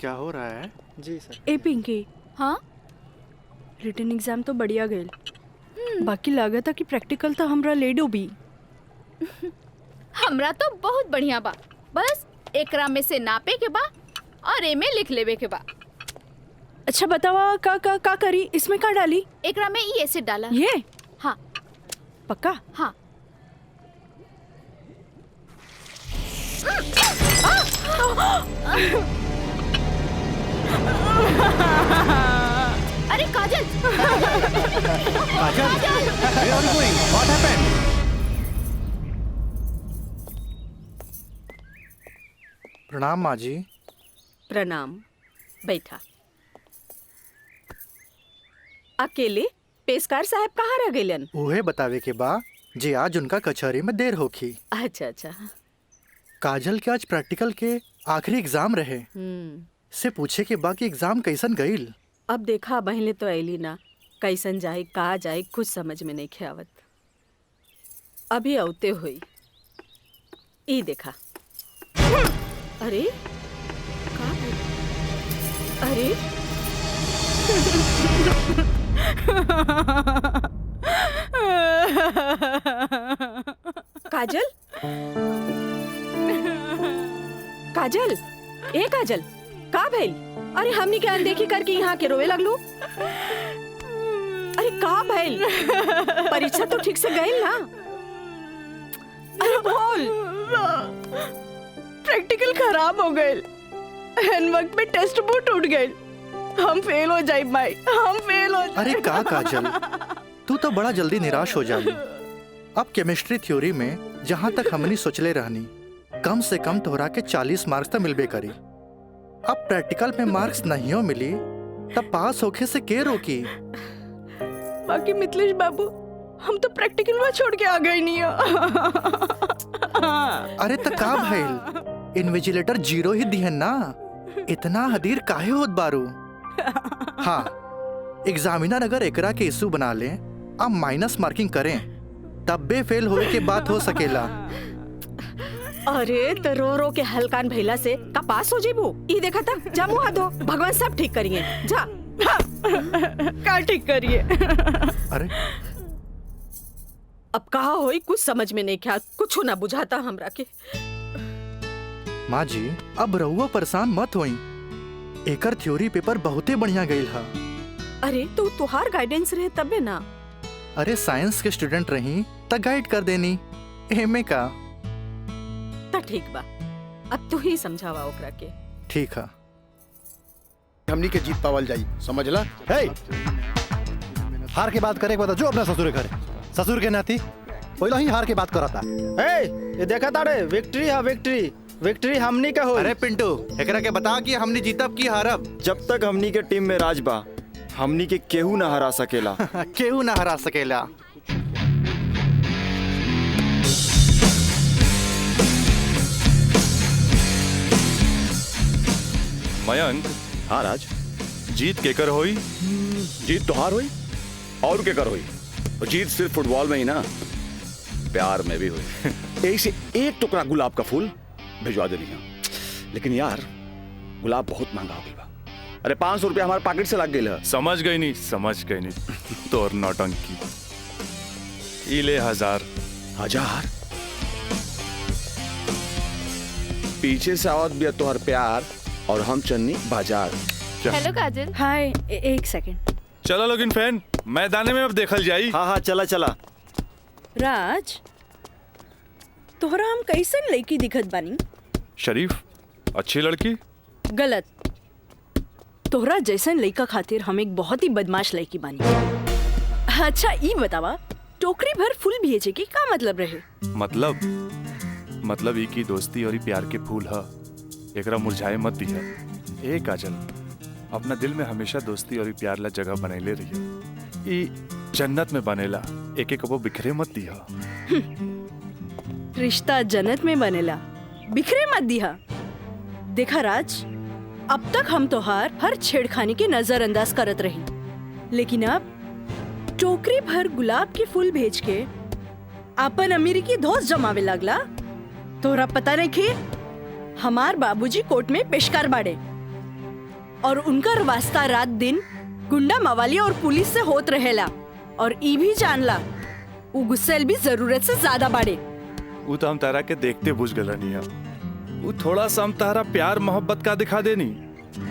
क्या हो रहा है? जी सर। ए पिंकी, हाँ रिटन एग्जाम तो बढ़िया गईल, बाकी लागत कि प्रैक्टिकल तो हमरा ले डूबी। हमरा तो बहुत बढ़िया बा, बस एकरा में से नापे के बा और एमे लिख लेवे के बा। अच्छा बतावा का करी, इसमें का डाली? एकरा में ई एसिड डाला। ये हाँ पक्का? हाँ। अरे काजल! काजल, where are you going? What happened? प्रणाम माँ जी। प्रणाम, बैठा। अकेले पेशकार साहब कहाँ रह गइलन? उहे बतावे के बा जे आज उनका कचहरी में देर होखी। अच्छा अच्छा। काजल के आज प्रैक्टिकल के आखिरी एग्जाम रहे, से पूछे के बा कि एग्जाम कैसन गईल। अब देखा बहले तो ऐली ना, कैसन जाए कहा जाए कुछ समझ में नहीं आवत। अभी औते हुई ई देखा। अरे का भइल? अरे काजल, काजल, ए काजल, का भइल? अरे हमनी के अनदेखी करके यहाँ के रोवे लगलू। अरे का भइल? परीक्षा तो ठीक से गई ना? अरे बोल। प्रैक्टिकल खराब हो गए, एन वक्त में टेस्ट बुक टूट गए, हम फेल हो जाए भाई, हम फेल हो जाए। अरे का काजल, तू तो बड़ा जल्दी निराश हो जाई। अब केमिस्ट्री थ्योरी में जहाँ तक हमनी सोचले रहनी, कम से कम तोहरा के 40 मार्क्स तो मिलबे करी। अब प्रैक्टिकल में मार्क्स नहीं हो मिली तब पास होके से के रोकी? बाकी मिथिलेश बाबू, हम तो प्रैक्टिकल में छोड़ के आ गए नहीं। अरे त का भइल, इन्विजिलेटर 0 ही दिहन ना, इतना हदीर काहे होत बारू? हाँ, एग्जामिनर अगर एकरा के इशू बना ले, अब माइनस मार्किंग करें, तब बे फेल होए के बात हो सकेला। अरे तो रो रो के हलकान भैला से का पास हो जेबू? ई देखा था, जा मुँह धो, भगवान सब ठीक करिए। जा। का ठीक करिए? अरे अब कहा होई कुछ समझ में नहीं क्या, कुछ ना बुझाता हमरा के। माँ जी, अब रहुआ परेशान मत होई, एकर थ्योरी पेपर बहुते बढ़िया गईल हा। अरे तो तुहार गाइडेंस रहे तबे ना। अरे साइंस के स्टूडेंट रही त गाइड कर देनी, एमे का। ता ठीक बा, अब तू ही समझावा ओकरा के। ठीक है। हमनी के जीत पावल जाई, समझला? हे, हार के बात करे के बता जो अपना ससुर घर, ससुर के नाती पहले ही हार के बात करता। ये देखा तारे, विक्ट्री है विक्ट्री, विक्ट्री हमनी का हो। अरे पिंटू, एकरा के बता कि हमने जीतब की हारब। जब तक हमनी के टीम में राज बा, हमनी के केहू ना हरा सकेला। केहू ना हरा सकेला। मयंक, हाँ राज, जीत केकर होई? जीत तो हार हुई और के कर हुई। और जीत सिर्फ फुटबॉल में ही ना, प्यार में भी हुई। एक से एक टुकड़ा गुलाब का फूल भिजवा दे लिया, लेकिन यार गुलाब बहुत महंगा हो गया। अरे 500 रुपया हमारे पॉकेट से लग गए। समझ गई नहीं तोर नौटंकी। ई ले 1000। पीछे से आवत भी तोहर प्यार और हम चन्नी बाजार। हेलो काजल। हाय, एक सेकंड। चलो लोगिन फैन, मैदाने में अब देखल जाई। हाँ हाँ चला चला। राज, तोहरा हम कैसन लड़की दिखत बानी? शरीफ, अच्छी लड़की। गलत, तोहरा जैसन लड़का खातिर हम एक बहुत ही बदमाश लड़की बानी। अच्छा ई बतावा, टोकरी भर फूल भेजे के का मतलब रहे? मतलब ई की दोस्ती और ई प्यार के फूल ह, एकरा मुरझाए मत दिया। ए काजल, अपना दिल में हमेशा दोस्ती और ई प्यार ला जगह बनैले रहिया। ई जन्नत में बनेला, एक एक वो बिखरे मत दिया। रिश्ता जन्नत में बनेला, बिखरे मत दिया। देखा राज, अब तक हम तोहार हर छेड़खानी के नजरअंदाज करत रही, लेकिन अब टोकरी भर गुलाब के फूल भेज के अपन अमेरिकी दोस्त जमावे लगला। तोरा पता नहीं कि हमार बाबूजी कोर्ट में पेशकार बाड़े, और उनकर वास्ता रात दिन गुंडा मवाली और पुलिस से होत रहेला। और ई भी जानला उ गुस्सेल भी जरूरत से ज्यादा बाड़े। वो तो हम तारा के देखते बुझ गल रहनी है। वो थोड़ा सा हम तारा प्यार मोहब्बत का दिखा देनी,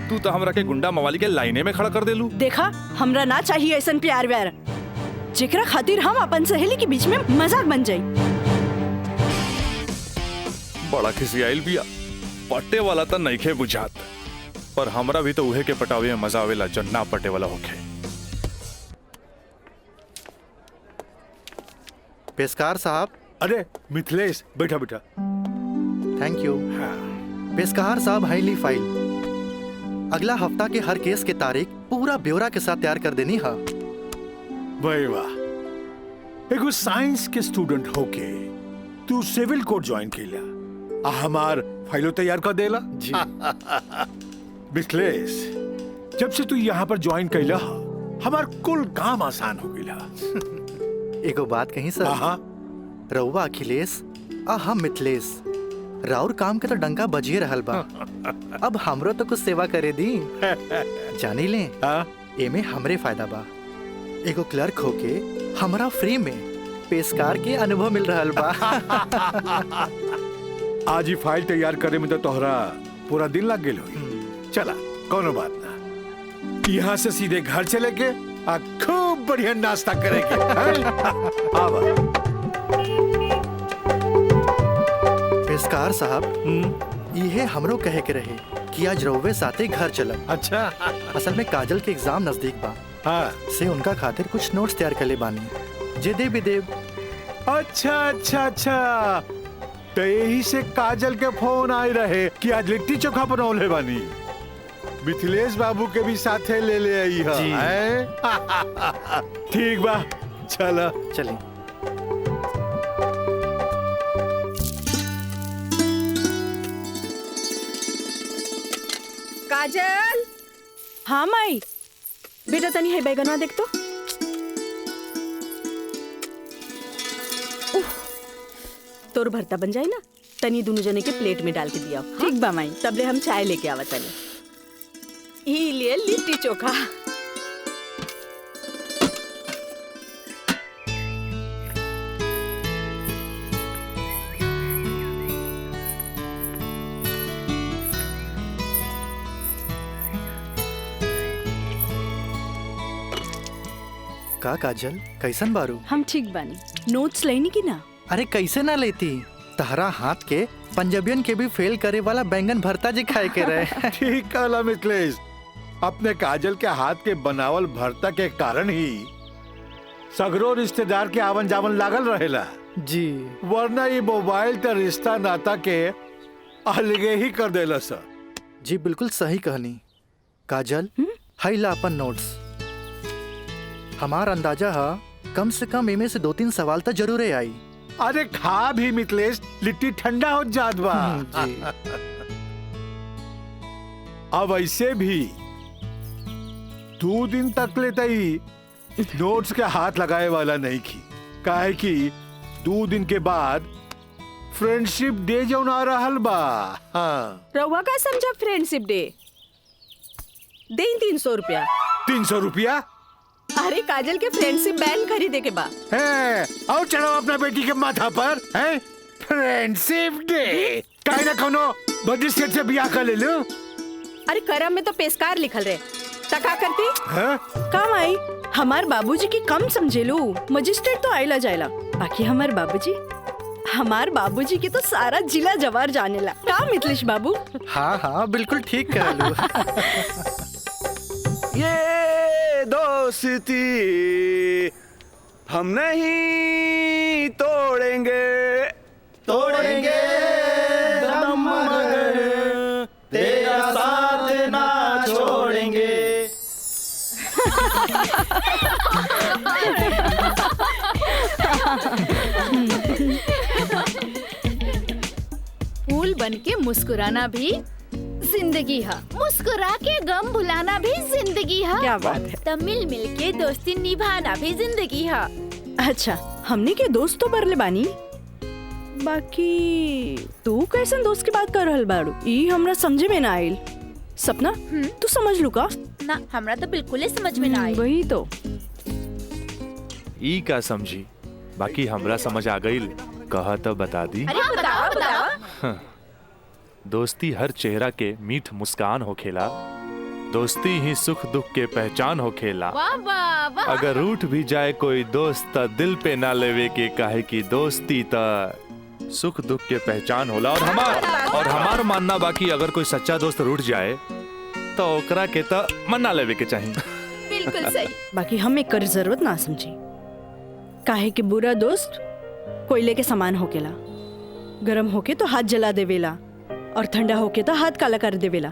तू तो हमरा के गुंडा मवाली के लाइने में खड़ा कर देलू। देखा, हमरा ना चाहिए ऐसा प्यार व्यार जेकरा खातिर हम अपन सहेली के बीच में मजाक बन जाई। बड़ा खिसियाइल बिया, पट्टे वाला तो नइखे बुझात, पर हमरा भी तो उहे के पटावे में मजा आवेला जो ना पटे वाला होखे। पेशकार साहब। अरे मिथिलेश, बैठा बेटा। Thank you. पेशकार साहब, हाईली फाइल अगला हफ्ता के हर केस के तारीख पूरा ब्यौरा के साथ तैयार कर देनी है। भाई वाह, एगो साइंस के स्टूडेंट होके तू सिविल कोर्ट ज्वाइन कैला, हमार फाइलो तैयार कर देला। जी। मिथिलेश, जब से तू यहाँ पर ज्वाइन कैला हमार कुल काम आसान हो गया। एगो बात कही सर, रउआ अखिलेश आ हम मिथिलेश, राउर काम के तो डंका बजिए रहल बा। अब हमरो तो कुछ सेवा करे दी। जानी ले, एमे हमरे फायदा बा। एगो क्लर्क होके हमरा फ्री में पेशकार के अनुभव मिल रहल बा। आज ही फाइल तैयार करे में तो तोहरा पूरा दिन लग गेल होई। चला, कोनो बात ना, यहाँ से सीधे घर चले के आ खूब बढ़िया नाश्ता करेंगे। आवा। पेशकार साहब, ये हमरो कहे के रहे कि आज रउवे साथे घर चलब। अच्छा। असल में काजल के एग्जाम नजदीक बा। हाँ। से उनका खातिर कुछ नोट्स तैयार कर ले बानी, जे दे भी देव। अच्छा अच्छा अच्छा, तो यही से काजल के फोन आए रहे कि आज लिट्टी चोखा बनौले बानी। मिथिलेश बाबू के भी साथे ले ले आई है। ठीक बा, चला चली। काजल। हाँ माई। बेटा तनी है बैगनवा देख तो। तोर भरता बन जाए ना, तनी दोनों जने के प्लेट में डाल के दिया। ठीक बा माई। तबले हम चाय लेके आवा तनी। ई लिए लिट्टी चोखा। का काजल, कैसन बारू? हम ठीक बानी। नोट्स लेनी की ना? अरे कैसे ना लेती, तहरा हाथ के पंजाबियन के भी फेल करे वाला बैंगन भरता जी खाए के रहे। ठीक कहला मिथिलेश, अपने काजल के हाथ के बनावल भरता के कारण ही सगरो रिश्तेदार के आवन जावन लागल रहेला। जी। वरना ये मोबाइल तो रिश्ता नाता के अलगे ही कर देला सर। जी बिल्कुल सही कहनी। काजल, हाई ला अपन नोट्स। हमार अंदाजा है कम से कम इमे से 2-3 सवाल तो जरूर आई। अरे खा भी मिथिलेश, लिट्टी ठंडा हो जात बा। अब ऐसे भी 2 दिन तक लेते ही नोट्स के हाथ लगाए वाला नहीं की, काहे कि 2 दिन के बाद फ्रेंडशिप डे जो ना रहल बा। हाँ। रउआ का समझा फ्रेंडशिप डे? दे 300 रुपया। 300 रुपया? अरे काजल के फ्रेंडशिप बैंड खरीदे के बा। है, और चढ़ाओ अपना बेटी के माथा पर। है फ्रेंडशिप डे, काहे ना कोनो बड़ी सेठ से बियाह कर ले लो। अरे करम में तो पेशकार लिखल रहे, तका करती। काम आई, हमार बाबूजी की कम समझे लो। मजिस्ट्रेट तो आइला जाइला, बाकी हमार बाबूजी की तो सारा जिला जवार जानेला। का मिथिलेश बाबू? हाँ हाँ बिल्कुल ठीक कह लू। ये दोस्ती हम नहीं तोड़ेंगे, तोड़ेंगे दम मगर तेरा साथ ना छोड़ेंगे। फूल बनके मुस्कुराना भी जिंदगी है, मुस्कुरा के गम भुलाना भी जिंदगी है। क्या बात है। तब मिल मिल के दोस्ती निभाना भी जिंदगी है। अच्छा, हमने के दोस्त तो बरले बानी, बाकी तू कैसन दोस्त की बात कर रहल बाड़ू? ई हमरा समझे में ना आइल। सपना तू समझ लू का? ना हमरा तो बिल्कुल ही समझ में ना आई। वही तो। ई का समझी, बाकी हमरा समझ आ गई। कहा तो बता दी। अरे बताओ बताओ। दोस्ती हर चेहरा के मीठ मुस्कान होखेला, दोस्ती ही सुख दुख के पहचान होखेला। वाह वाह वाह। अगर रूठ भी जाए कोई दोस्त त दिल पे ना लेवे के, काहे की दोस्ती त सुख दुख के पहचान होला। और हमार मानना बाकी अगर कोई सच्चा दोस्त रूठ जाए तो ओकरा के त मना लेवे के चाहिए। बिल्कुल सही। बाकी हम एक कर जरूरत ना समझी, काहे कि बुरा दोस्त कोयले के समान होकेला। गरम होके तो हाथ जला देवेला और ठंडा होके तो हाथ काला कर देवेला।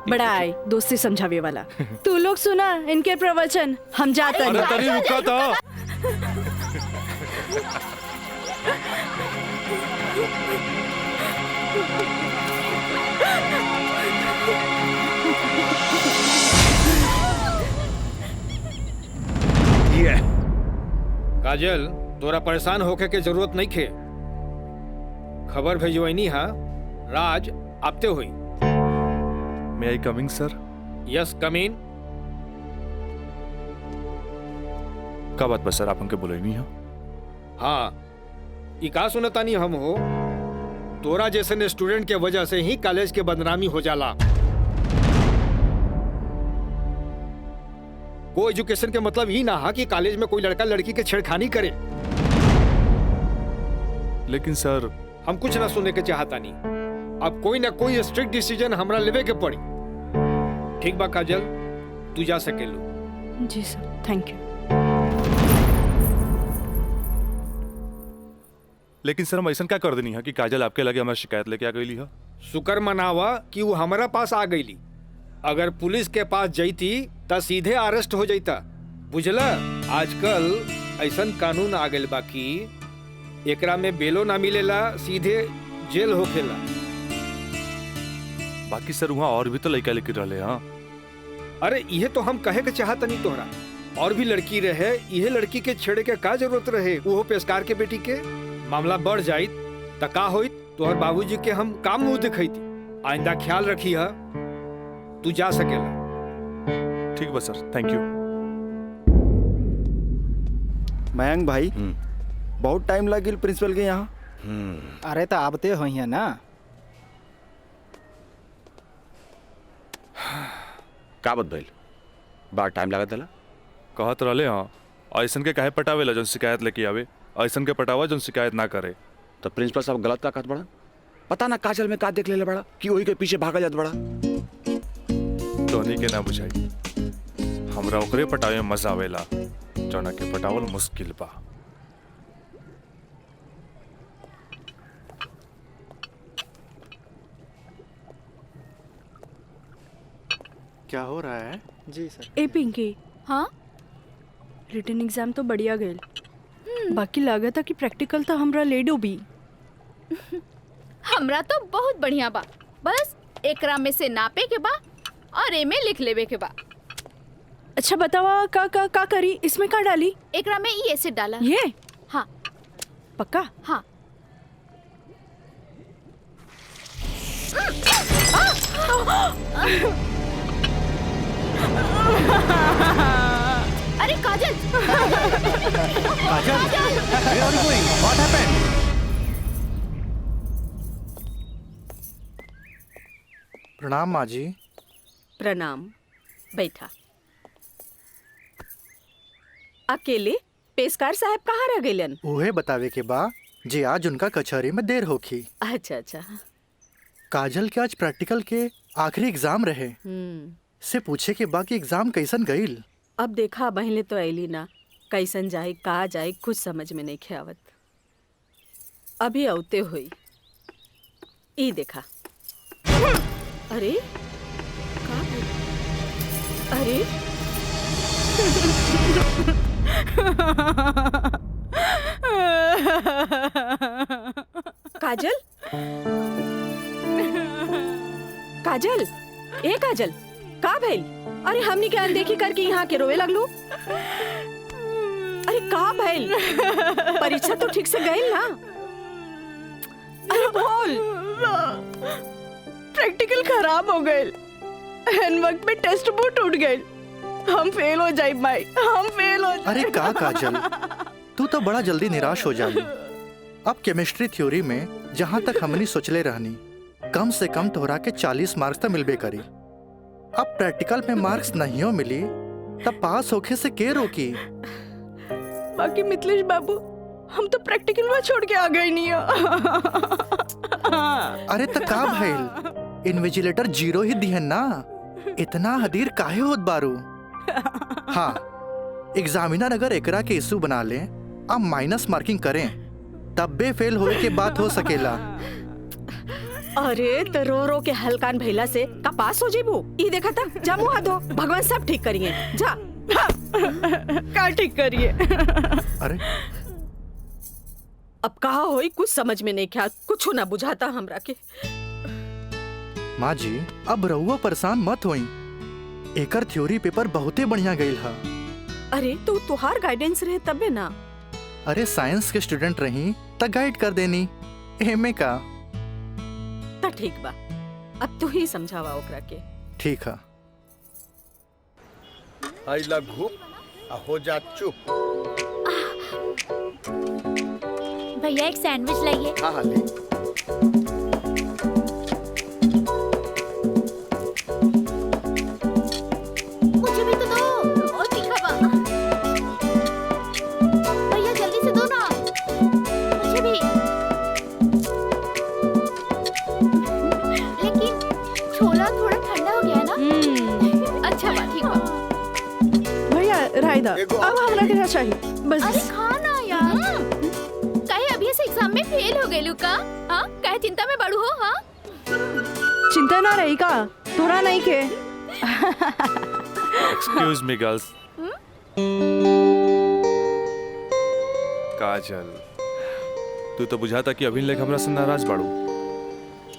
बड़ा आए दोस्ती समझावे वाला। तू लोग सुना इनके प्रवचन, हम जाते अरे हैं। तनी रुका था। ये काजल, तोरा परेशान होके के जरूरत नहीं खे। खबर भेजवैनी हा, राज आपते हुई। May I coming sir? Yes come in. का बात बस सर, आप हमके बोले नहीं हो? हाँ, ई का सुनतानी हम हो, तोरा जैसे स्टूडेंट के वजह से ही कॉलेज के बदनामी हो जाला। को एजुकेशन के मतलब ही ना हा कि कॉलेज में कोई लड़का लड़की के छेड़खानी करे। लेकिन सर हम कुछ ना सुनने के चाहता नहीं। अब कोई ना कोई स्ट्रिक्ट डिसीजन हमरा लेवे के पड़ी। ठीक बा काजल, तू जा सकेलू। जी सर, थैंक यू। लेकिन सर हम ऐसा क्या कर देनी है कि काजल आपके लगे हमारी शिकायत लेके आ गई है? शुक्र मनावा कि वो हमारा पास आ गईली। अगर पुलिस के पास जईती त सीधे अरेस्ट हो जाता। बुझला, आजकल ऐसा कानून आ गइल बा कि एकरा में बेलो ना मिलेला, सीधे जेल होखेला। बाकी सर वहाँ और भी तो लड़का लेके रहे। हाँ, अरे ये तो हम कहे के चाहत नहीं तोहरा। और भी लड़की रहे, यह लड़की के छेड़े के का जरूरत रहे? वो पेशकार के बेटी के मामला बढ़ जाई त का होई? तोहर बाबूजी के हम काम मुंह दिखैती। आइंदा ख्याल रखी है, तू जा सकेला। ठीक बा सर, थैंक यू। मयंक भाई, बहुत टाइम लगिल प्रिंसिपल के यहाँ। अरे तो आबते हो ना। का बात भइल? बड़ा टाइम लागत दला। कहत रहे हाँ, ऐसन के काहे पटावेला जौन शिकायत लेके आवे, ऐसन के पटावा जौन शिकायत ना करे। तो प्रिंसिपल साहब गलत का कहत बड़ा? पता ना काजल में का देख लेले बड़ा कि वही के पीछे भागा जात बड़ा। तोहनी के ना बुझाई, हमरा ओकरे पटावे में मजा आवेला जौना के पटावल मुश्किल बा। क्या हो रहा है? जी सर। ए पिंकी, हाँ रिटन एग्जाम तो बढ़िया गए, बाकी लागत कि प्रैक्टिकल तो हमरा ले डूबी। हमरा तो बहुत बढ़िया बा। बस एकरा में से नापे के बा और एमे लिख लेवे के बा। अच्छा बतावा का करी? इसमें का डाली? एकरा में ई एसिड डाला। ये? हाँ पक्का? हाँ। अरे काजल! प्रणाम माँ जी। प्रणाम, बैठा। अकेले पेशकार साहब कहाँ रह गइलन? उहे बतावे के बा जे आज उनका कचहरी में देर होखी। अच्छा अच्छा। काजल के आज प्रैक्टिकल के आखिरी एग्जाम रहे, से पूछे के बा कि एग्जाम कैसन गईल। अब देखा बहले तो ऐली ना, कैसन जाए का जाए कुछ समझ में नहीं खे आवत। अभी औते हुई ई देखा। अरे का? अरे काजल, काजल, ए काजल, का भइल? अरे हमनी के अनदेखी करके यहाँ के रोवे लगलू। अरे का भइल? परीक्षा तो ठीक से गई ना? अरे बोल। प्रैक्टिकल खराब हो गए। एन वक्त में टेस्ट बुक टूट गई। हम फेल हो जाए माई, हम फेल हो जाए। अरे का काजल, तू तो बड़ा जल्दी निराश हो जानी। अब केमिस्ट्री थ्योरी में जहाँ तक हमनी सोचले रहनी, कम से कम तोहरा के 40 मार्क्स तो मिलबे करी। अब प्रैक्टिकल में मार्क्स नहीं हो मिली तब पास होके से के रोकी। बाकी मिथिलेश बाबू, हम तो प्रैक्टिकल में छोड़ के आ गए नहीं हो। अरे तो का भइल, इन्विजिलेटर 0 ही दिहन ना, इतना हदीर काहे होत बारू। हाँ, एग्जामिनर अगर एकरा के इशू बना ले, अब माइनस मार्किंग करें, तब बे फेल होए के बात हो सकेला। अरे तो रो रो के हलकान भैला से का पास हो जेबू। ई देखा था, जा मुँह धो, भगवान सब ठीक करिए। जा का ठीक करिए। अरे अब कहा होई कुछ समझ में नहीं क्या, कुछ ना बुझाता हमरा के। माँ जी, अब रहुआ परेशान मत होई, एकर थ्योरी पेपर बहुते बढ़िया गईल हा। अरे तो तुहार गाइडेंस रहे तबे ना। अरे साइंस के स्टूडेंट रही त गाइड कर देनी, एमे का। ता ठीक बा, अब तू ही समझावा ओकरा के। ठीक है। आई लघु हो जा चुप। भैया एक सैंडविच लाइए। हाँ हाँ ले। मुझे भी तो दो, और तीखा बा। भैया जल्दी से दो ना, मुझे भी। लेकिन छोला थोड़ा ठंडा हो गया है ना। अच्छा बा, ठीक बा। भैया रायदा, अब हमरा के चाहिए बस। अरे खाना यार, कहे अभी से एग्जाम में फेल हो गए लुका। हाँ, कहे चिंता में बड़ू हो। हाँ, चिंता ना रही का, थोड़ा नहीं के। Excuse me girls. काजल, तू तो बुझाता कि अभी लेक हमरा से नाराज बाड़ू।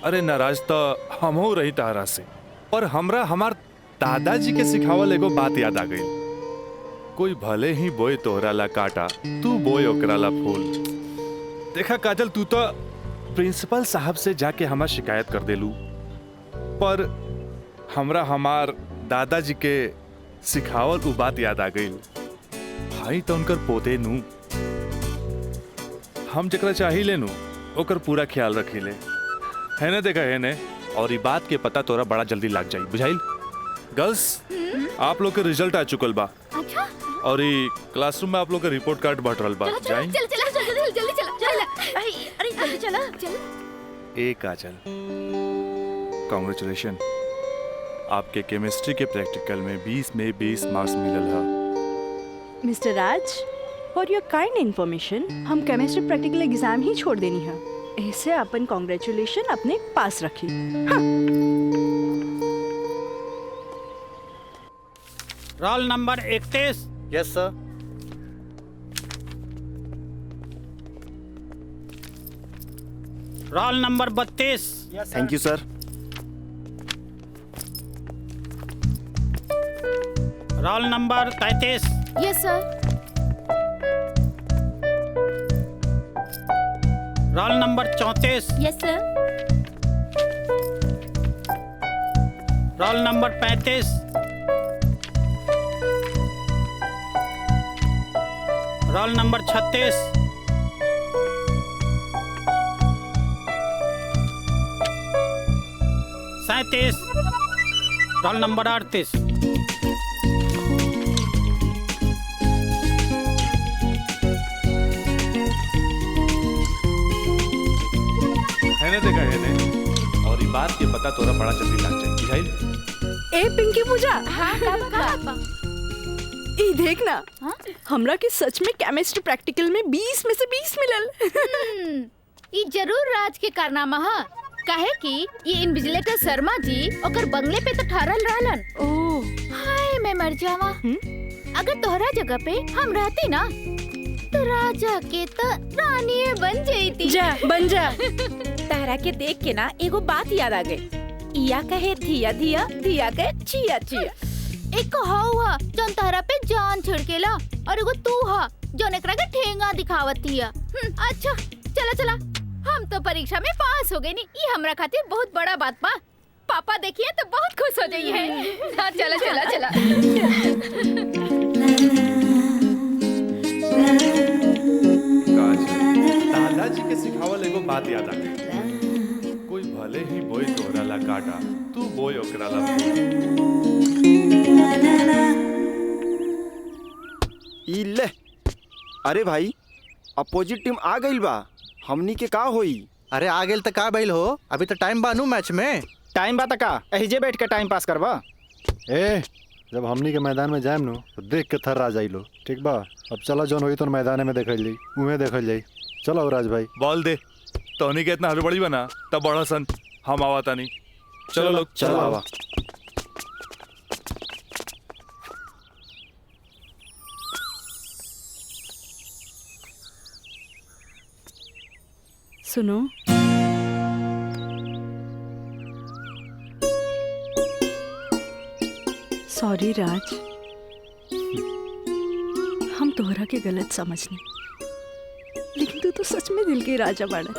अरे नाराज तो हम हो रही तारा से, पर हमरा हमार दादाजी के सिखावल एगो बात याद आ गई। कोई भले ही बोए तोहरा ला काटा, तू बोए ओकरा ला फूल। देखा काजल, तू तो प्रिंसिपल साहब से जाके हमार शिकायत कर देलू, पर हमरा हमार दादाजी के सिखावल उ बात याद आ गई। भाई तो उनकर पोते नू, हम जकरा चाही लेनू ओकर पूरा ख्याल रखी ले, है ना। देखा है ने, और ये बात के पता तोरा बड़ा जल्दी लग जाई, बुझाइल। गर्ल्स, आप लोग के रिजल्ट आ चुकल बा। अच्छा। और ये क्लासरूम में आप लोग का रिपोर्ट कार्ड बांट रहल बा। जाई चल चला जल्दी चला। अरे जल्दी चला चल। ए काजल, कांग्रेचुलेशन, आपके केमिस्ट्री के प्रैक्टिकल में 20 में 20 मार्क्स मिलल है। Mister Raj, for your kind information, हम केमिस्ट्री प्रैक्टिकल एग्जाम ही छोड़ देनी है। ऐसे अपन कांग्रेचुलेशन अपने पास रखी। हाँ। Roll number 31। Yes sir. Roll number 32। Thank you sir. Roll number 33। Yes sir. Roll number 34। Yes sir. Roll number 35। Roll number 36। सैंतीस। Roll number 38। है ना। देखा है ने, और ये बात के पता तोरा बड़ा जल्दी लग जाए, बुझाइल। ए पिंकी पूजा, हाँ, का ई देखना। हाँ? हमरा के सच में केमिस्ट्री प्रैक्टिकल में 20 में से 20 मिलल। ये जरूर राज के कारनामा है। कहे कि ये इन्विजिलेटर शर्मा जी ओकर बंगले पे तो ठहरल रहलन। ओह, हाय मैं मर जावा। अगर तोहरा जगह पे हम रहती ना, तो राजा के तो रानी बन जाती। जा बन जा। तारा के देख के ना एगो बात याद आ गई। इया कहे धिया धिया, धिया कहे चिया चिया। एक हुआ जौन तहरा पे जान छिड़केला, और एगो तू हा जौन एकरा के ठेंगा दिखावत हिया। अच्छा चला चला, हम तो परीक्षा में पास हो गए नी, ये हमरा खातिर बहुत बड़ा बात बा। पापा देखिए तो बहुत खुश हो जाइए। हाँ, चला चला चला। दादाजी के सिखावल एगो बात याद आ गई। कोई भले ही बोई तोहरा ला काटा, तू बोई ओकरा ला ई ले। अरे भाई, अपोजिट टीम आ गई बा, हमनी के का होई? अरे आ गेल त का भइल हो? अभी तो टाइम बानू मैच में। टाइम बा त का एहिजे बैठ के टाइम पास करबा? ए जब हमनी के मैदान में जाएम नु तो देख के थर्रा जाइलो, ठीक बा? अब चला जौन होई तो मैदान में देखल जाई, उहे देखल जाई। चलो राज भाई बॉल दे। तोहनी के इतना हड़बड़ी बना तब बड़ा सन हम आवाता नहीं। चलो लोग चलो आवा। सुनो, सॉरी राज, हम तोहरा के गलत समझने, लेकिन तू तो सच में दिल के राजा बाड़ा।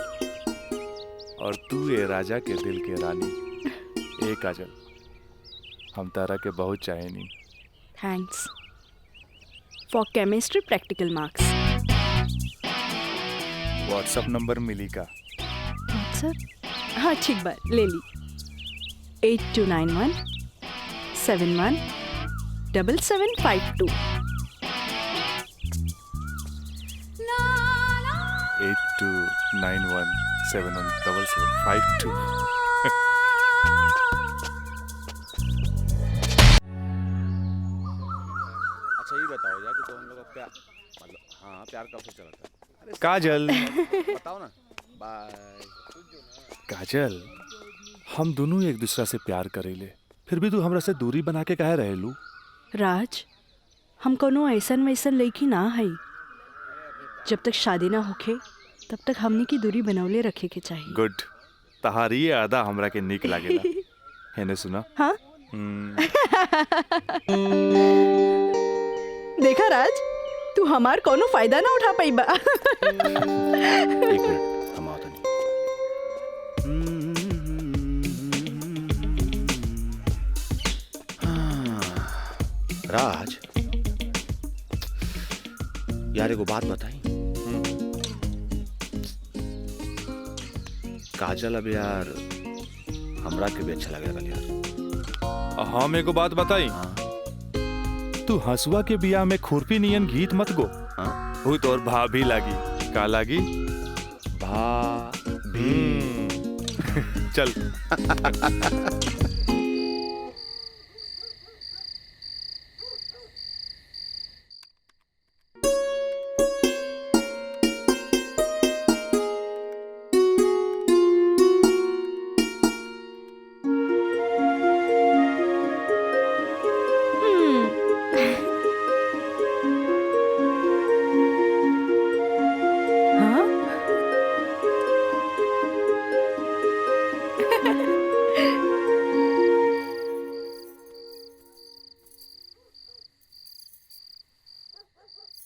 और तू ये राजा के दिल के रानी। ए काजल, हम तारा के बहुत चाहेनी। Thanks for chemistry practical marks. WhatsApp number मिली का? व्हाट्सएप? हाँ ठीक बा, ले ली। 8291 71 7752। 8291717752। अच्छा ये बताओ यार कि तो हम लोग का प्यार मतलब हाँ प्यार कब से चला था? काजल बताओ ना। बाय। काजल, हम दोनों एक दूसरा से प्यार करेले, फिर भी तू हमरा से दूरी बना के काहे रहेलू? राज, हम कोनो ऐसन वैसन लड़की ना है। जब तक शादी ना होखे तब तक हमनी की दूरी बनौले रखे के चाहिए। गुड, तहारी ये आदा हमरा के निक लागेला। हेने सुना? हाँ? देखा राज, तू हमार कोनो फायदा ना उठा पाई बा। एक मिनट, हम आता नहीं। राज यार एगो बात बताई। काजल अब यार हमरा के भी अच्छा लगेगा यार। हम एगो बात बताई। तू हंसुआ के बिया में खुरपी नियन गीत मत गो। वो तो और भाभी लागी। का लागी? भाभी। चल।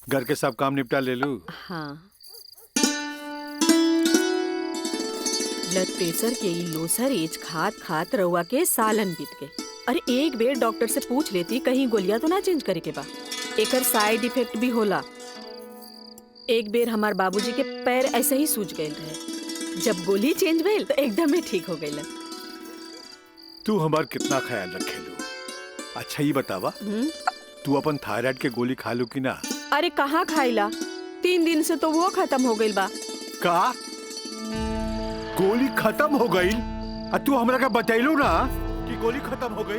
घर के सब काम निपटा ले लू? हाँ। ब्लड प्रेशर के ई लोसर एज खात खात रउआ के सालन बीत गए। अरे एक बेर डॉक्टर से पूछ लेती, कहीं गोलियां तो ना चेंज करे के बा। एकर साइड इफेक्ट भी होला। एक बेर हमार बाबूजी के पैर ऐसे ही सूज गए रहे, जब गोली चेंज भइल तो एकदम ही ठीक हो गइल। तू हमार कितना ख्याल रखेलू? अच्छा ये बतावा, तू अपन थायराइड के गोली खा लू कि ना? अरे कहाँ खाइला, 3 दिन से तो वो खत्म हो गइल बा। का गोली खत्म हो गई? तू हमरा का बतैलू ना कि गोली खत्म हो गई?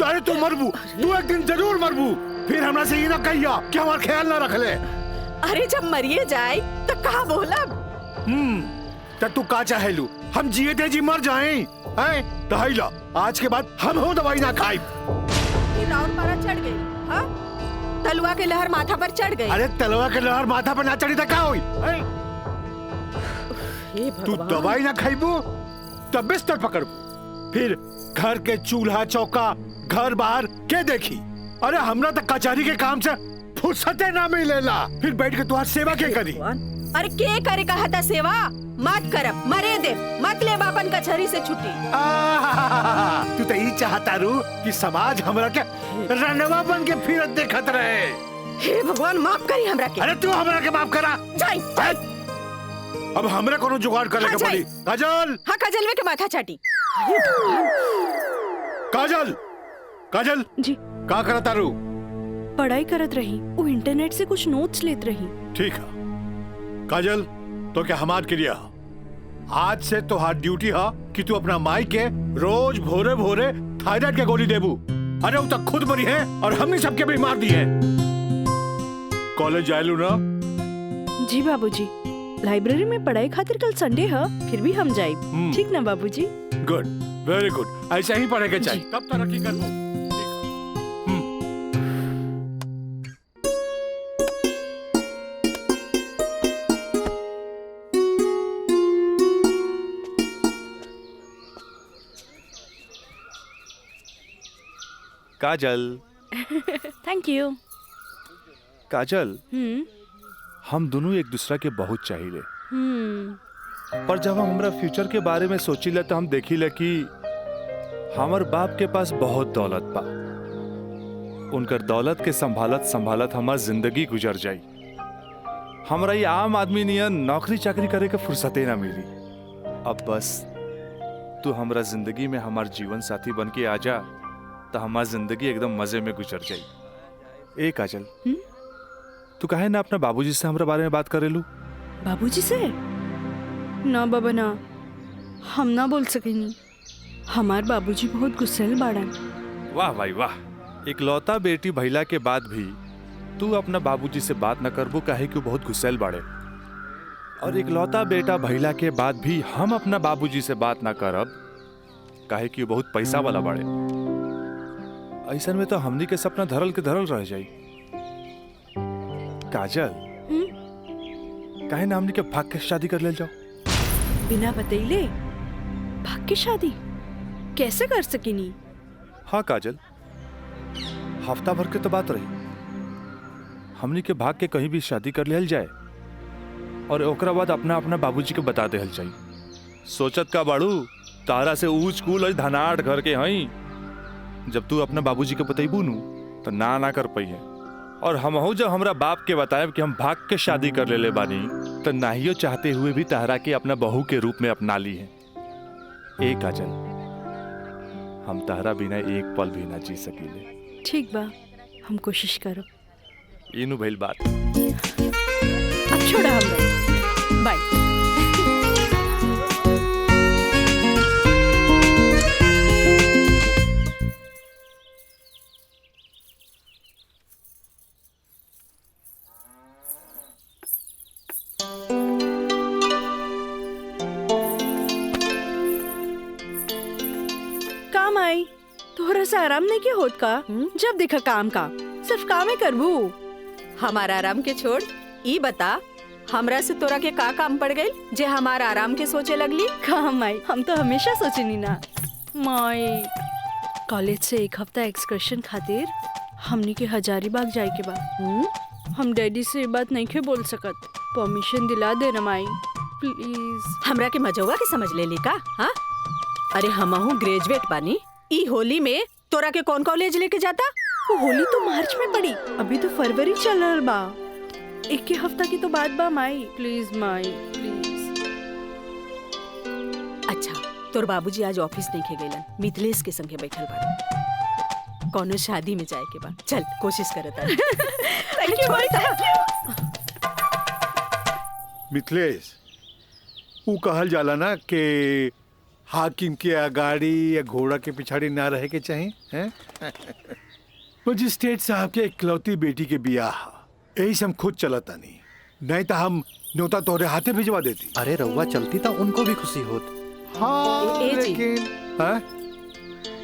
अरे तू मरबू, तू एक दिन जरूर मरबू। फिर हमरा से ये ना कहिया कि हमार ख्याल ना रख ले। अरे जब मरिए जाए तो कहा बोलब? तब तू का चाहेलू? हम जिए थे जी मर जाएं? हैं? दहाइला, आज के बाद हम हो दवाई ना खाई। राउर पारा चढ़ गई। हाँ? तलवा के लहर माथा पर चढ़ गई। अरे तलवा के लहर माथा पर ना चढ़ी तो क्या हुई? तू दवाई ना खाइबू तब बिस्तर पकड़बू, फिर घर के चूल्हा चौका घर बाहर के देखी? अरे हमरा तो कचहरी के काम से फुर्सते ना मिलेला, फिर बैठ के तुम्हारी सेवा के करी? अरे के करे कहा था सेवा मत करब मरे दे मत ले बापन कचहरी से छुट्टी। तू तो यही चाहता रू कि समाज हमरा के रनवा बन के फिरत देखत रहे। हे भगवान माफ करी हमरा के। अरे तू हमरा के माफ करा। जाई अब हमरा कोनो जुगाड़ करे के पड़ी। काजल हाँ काजलवे के माथा चाटी। काजल काजल जी का करत तारू? पढ़ाई करत रही, वो इंटरनेट से कुछ नोट्स लेत रही। ठीक है काजल, तो क्या हमार क्रिया आज से तो हाथ ड्यूटी है कि तू अपना माई के रोज भोरे भोरे थायराइड के गोली देबू। अरे वो तक खुद मरी है और हमने सबके भी मार दी है। कॉलेज जायलू ना? जी बाबूजी, लाइब्रेरी में पढ़ाई खातिर कल संडे है, फिर भी हम जाए। ठीक ना बाबूजी? गुड, वेरी गुड, ऐसा ही पढ़े के चाहिए, तब तरक्की करबू। काजल। Thank you. काजल, हम दोनों एक दूसरा के बहुत चाहिए, पर जब हम हमरा फ्यूचर के बारे में सोचिले तो हम देखिले कि हमार बाप के पास बहुत दौलत बा। उनकर दौलत के संभालत संभालत हमार जिंदगी गुजर जाई। हमरा ये आम आदमी नियन नौकरी चाकरी करे के फुर्सते ना मिली। अब बस तू हमरा जिंदगी में हमार जीवन साथी बन के आ जा तो हमार जिंदगी एकदम मजे में गुजर जाई। ए काजल, तू काहे ना अपना बाबूजी से हमरा बारे में बात करेलू? बाबूजी से? ना बाबा ना, हम ना बोल सकेनी। हमार बाबूजी बहुत गुस्सेल बाड़न। वाह भाई वाह, इकलौता बेटी भइला के बाद भी तू अपना बाबूजी से बात न करबू काहे कि बहुत गुस्सेल बाड़े। और इकलौता बेटा भइला के बाद भी हम अपना बाबूजी से बात ना करब काहे कि बहुत पैसा वाला बाड़े। ऐसन में तो हमनी के सपना धरल के धरल रह जाई। काजल, काहे ना हमनी के भाग के शादी कर ले जाओ? बिना बतैले भाग के शादी कैसे कर सकेनी? हाँ काजल, हफ्ता भर के तो बात रही। हमनी के भाग के कहीं भी शादी कर लेल जाए और ओकरा बाद अपना अपना बाबूजी के बता देहल जाई। सोचत का बाड़ू तारा से ऊंच कूल और धनाट घर के हई। जब तू अपना बाबूजी के बतैबू नु तो ना कर पाई है। और हमहू जब हमरा बाप के बताएब कि हम भाग के शादी कर ले बानी तो नाहियो चाहते हुए भी तारा के अपना बहू के रूप में अपना ली है। ए काजल, हम तारा बिना एक पल भी ना जी सकीले। ठीक बा, हम कोशिश करब। इनु भइल बात। अब छोड़ा हमरा, बाय। काम आई तोहरा से आराम नहीं के होत का? जब देखा काम का सिर्फ काम ही करबू। हमारा आराम के छोड़, ई बता हमरा से तोरा के का काम पड़ गई जे हमारा आराम के सोचे लगली? काम आई, हम तो हमेशा सोचनी ना माई। कॉलेज से एक हफ्ता एक्सकर्शन खातिर हमनी के हजारीबाग जाए के बा। हम डैडी से ये बात नहीं के बोल सकत, परमिशन दिला दे ना माई प्लीज। हमरा के मजौवा के समझ ले ली का? हाँ, अरे हमहू ग्रेजुएट बानी। ई होली में तोरा के कौन कॉलेज लेके जाता? वो होली तो मार्च में पड़ी, अभी तो फरवरी चल रहा बा। एक के हफ्ता की तो बात बा माई, प्लीज माई प्लीज। अच्छा, तोर बाबूजी आज ऑफिस नहीं खे गइलन, मिथिलेश के संगे बैठल बाड़े। कौनो शादी में जाए के बा, चल कोशिश करत आनी। थैंक यू माई। मिथिलेश, वो कहल जाला ना कि हाकिम के अगाड़ी या घोड़ा के पिछाड़ी ना रहे के चाहिए हैं? मजिस्ट्रेट साहब के इकलौती बेटी के बियाह, यही से हम खुद चलता नहीं तो हम न्योता तोहरे हाथे भिजवा देती। अरे रउआ चलती तो उनको भी खुशी होत। हाँ, ए जी। लेकिन हाँ?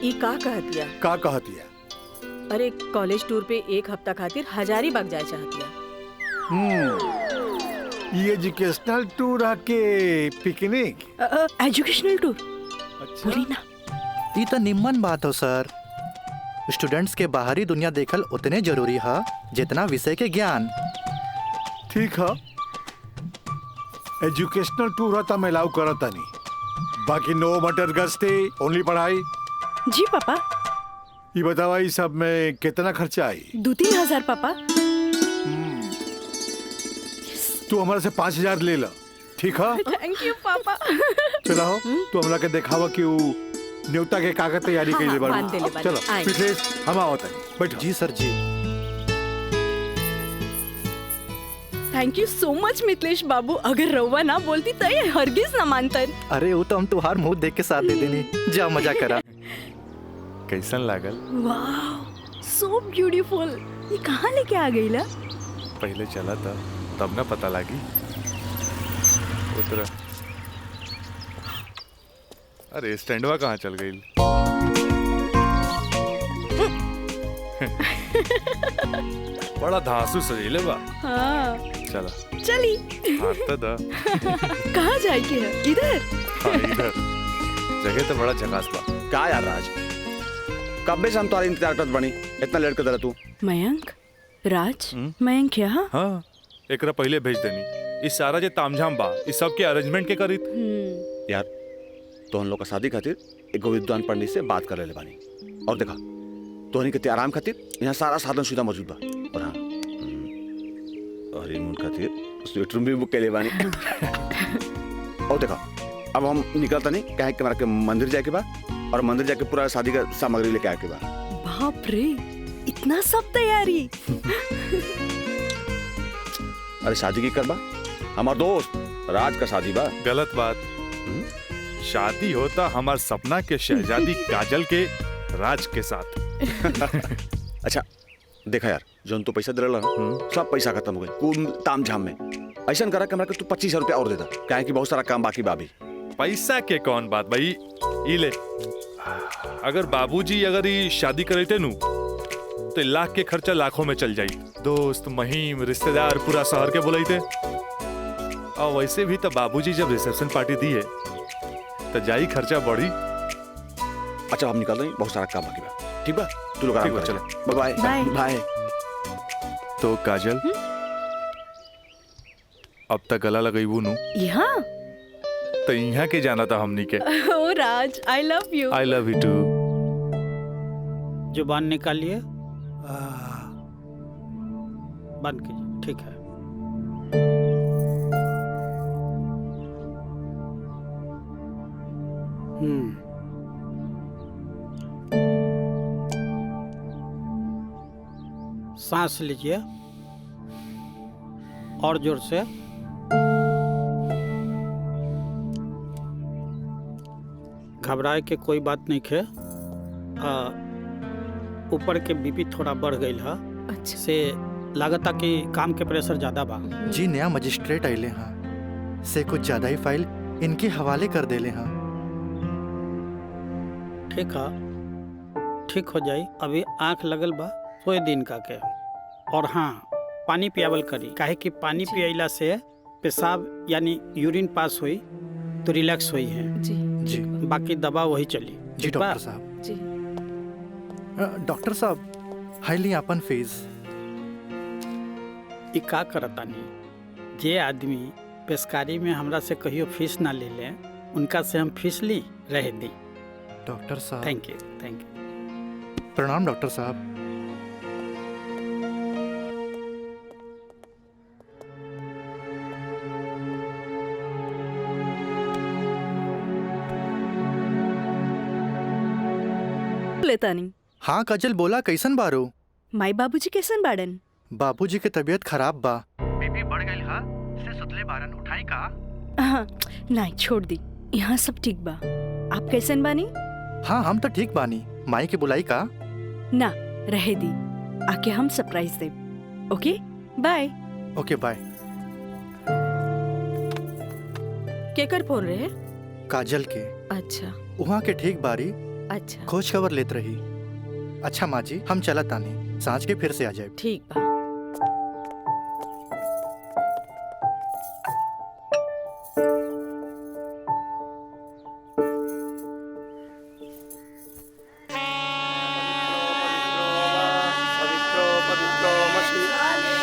ई का कहतिया? का कहतिया? अरे कॉलेज टूर पे एक हफ्ता खातिर हजारीबाग जाए चाहतिया। ये एजुकेशनल टूर आके पिकनिक? एजुकेशनल टूर बोली ना। ये तो निम्मन बात हो सर। स्टूडेंट्स के बाहरी दुनिया देखल उतने जरूरी है जितना विषय के ज्ञान। ठीक है, एजुकेशनल टूर होता मैं अलाउ करता नहीं, बाकी नो मटर गस्ते ओनली पढ़ाई। जी पापा। ये बतावा ये सब में कितना खर्चा आई? 2-3 हजार पापा। तू हमारे से 5,000 ले ला, ठीक है? थैंक यू पापा। चलो तू हमरा के दिखावा कि वो न्योता के कागज तैयारी हाँ, कर ले बांध देले बानी। चलो आए। मिथिलेश हम आवत है, बैठो। जी सर जी। Thank you so much Mithilesh बाबू, अगर रउआ ना बोलती तो ये हरगिज ना मानतन। अरे वो तो हम तुहार मुंह देख के साथ दे देनी। जा मजा करा। कैसन लागल? वाह सो ब्यूटीफुल। ये कहाँ लेके आ गई ला? पहले चला था तब ना पता लगी। उतरा। अरे स्टैंडवा कहाँ चल गई? बड़ा धांसू सजीले बा। हाँ चला चली। हाथ दा। कहाँ जाएगी है? इधर। हाँ इधर। जगह तो बड़ा झकास बा। क्या यार राज, कब से हम तुम्हारे इंतजार करत बनी, इतना लेट कर दे तू। मयंक, राज, मयंक यहाँ? हाँ एकरा पहले भेज देनी। इस सारा जे तामझाम बा, इस सब के अरेंजमेंट के करी। यार तो हम लोग का शादी खातिर एक विद्वान पंडित से बात कर ले बानी, और देखा तोहनी के आराम खातिर यहाँ सारा साधन सुविधा मौजूद बा। और हाँ हनीमून खातिर स्वीट रूम भी बुक कर ले बानी। और देखा अब हम निकलता नहीं, कहे कि हमारा के मंदिर जाके बा, और मंदिर जाके पूरा शादी का सामग्री लेके आके बा। बाप रे, इतना सब तैयारी। अरे शादी की करबा, हमार दोस्त राज का शादी बा। गलत बात। शादी होता हमार सपना के शहजादी काजल के राज के साथ। अच्छा देखा यार, जो तो पैसा दिला सब पैसा खत्म हो गई कुल ताम झाम में। ऐसा करा कि तू 25,000 रुपया और दे दा, क्या है कि बहुत सारा काम बाकी बाबी। पैसा के कौन बात भाई, ये ले। अगर बाबूजी अगर ये शादी करते नु तो लाख के खर्चा लाखों में चल जाई। दोस्त महिम रिश्तेदार पूरा शहर के बुलाते। और वैसे भी तो बाबूजी जब रिसेप्शन पार्टी दी है तो जाई खर्चा बढ़ी। अच्छा हम निकल रहे हैं, बहुत सारा काम बाकी बा। ठीक बा, तू लोग आराम कर। चलो बाय बाय बाय। तो काजल अब तक गला लगईबू नु यहाँ तो यहाँ के जाना था हमनी के। ओ Raj, I love you. I love you too. जुबान निकालिए, बंद कीजिए। ठीक है। सांस लीजिए और जोर से। घबराए के कोई बात नहीं है। ऊपर के बीपी थोड़ा बढ़ गई है। अच्छा। से लागता कि काम के प्रेशर ज्यादा बा। जी नया मजिस्ट्रेट आइले हाँ, से कुछ ज्यादा ही फाइल इनके हवाले कर देले हाँ। ठीक है, ठीक हो जाई। अभी आंख लगल बा, सोए दिन का के। और हाँ, पानी पियावल करी, काहे कि पानी पियला से पेशाब यानी यूरिन पास हुई तो रिलैक्स हुई है। जी जी बाकी दवा वही चली। जी डॉक्टर साहब। जी डॉक्टर साहब, हाईली अपन फीस। ई का करतानी, जे आदमी पेशकारी में हमरा से कहियो फीस ना ले ले, उनका से हम फीस ली रह दी। डॉक्टर साहब थैंक यू, थैंक यू। प्रणाम डॉक्टर साहब। लेता नहीं। हाँ काजल बोला, कैसन बारो? माई बाबूजी कैसन बाड़न? बाबूजी के तबीयत खराब बा। बीपी बढ़ गई हा, से सुतले बारन, उठाई का? हाँ, नहीं छोड़ दी, यहाँ सब ठीक बा। आप कैसन बानी? हाँ हम तो ठीक बानी। माई की बुलाई का? ना रहे दी, आके हम सरप्राइज दे। Okay bye. Okay bye. केकर फोन रहे? काजल के। अच्छा वहाँ के ठीक बारी अच्छा खोज खबर लेत रही। अच्छा माँ जी, हम चलत तानी, सांझ के फिर से आ जाए। ठीक बा।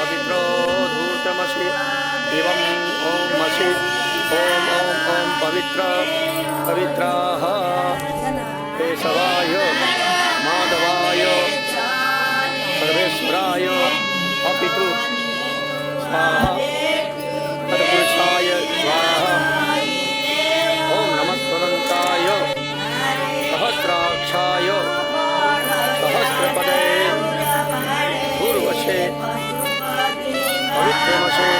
पवित्रो धूर्तमसि एवं ओम मसि पवित्र पवित्राः केशवाय माधवाय सर्वेश्वराय अपितु स्वाहा तत्पुरुषाय स्वाहा ओम नमः स्वदन्ताय सहस्राक्षाय सहस्रपदे पूर्वशे पवित्रमशे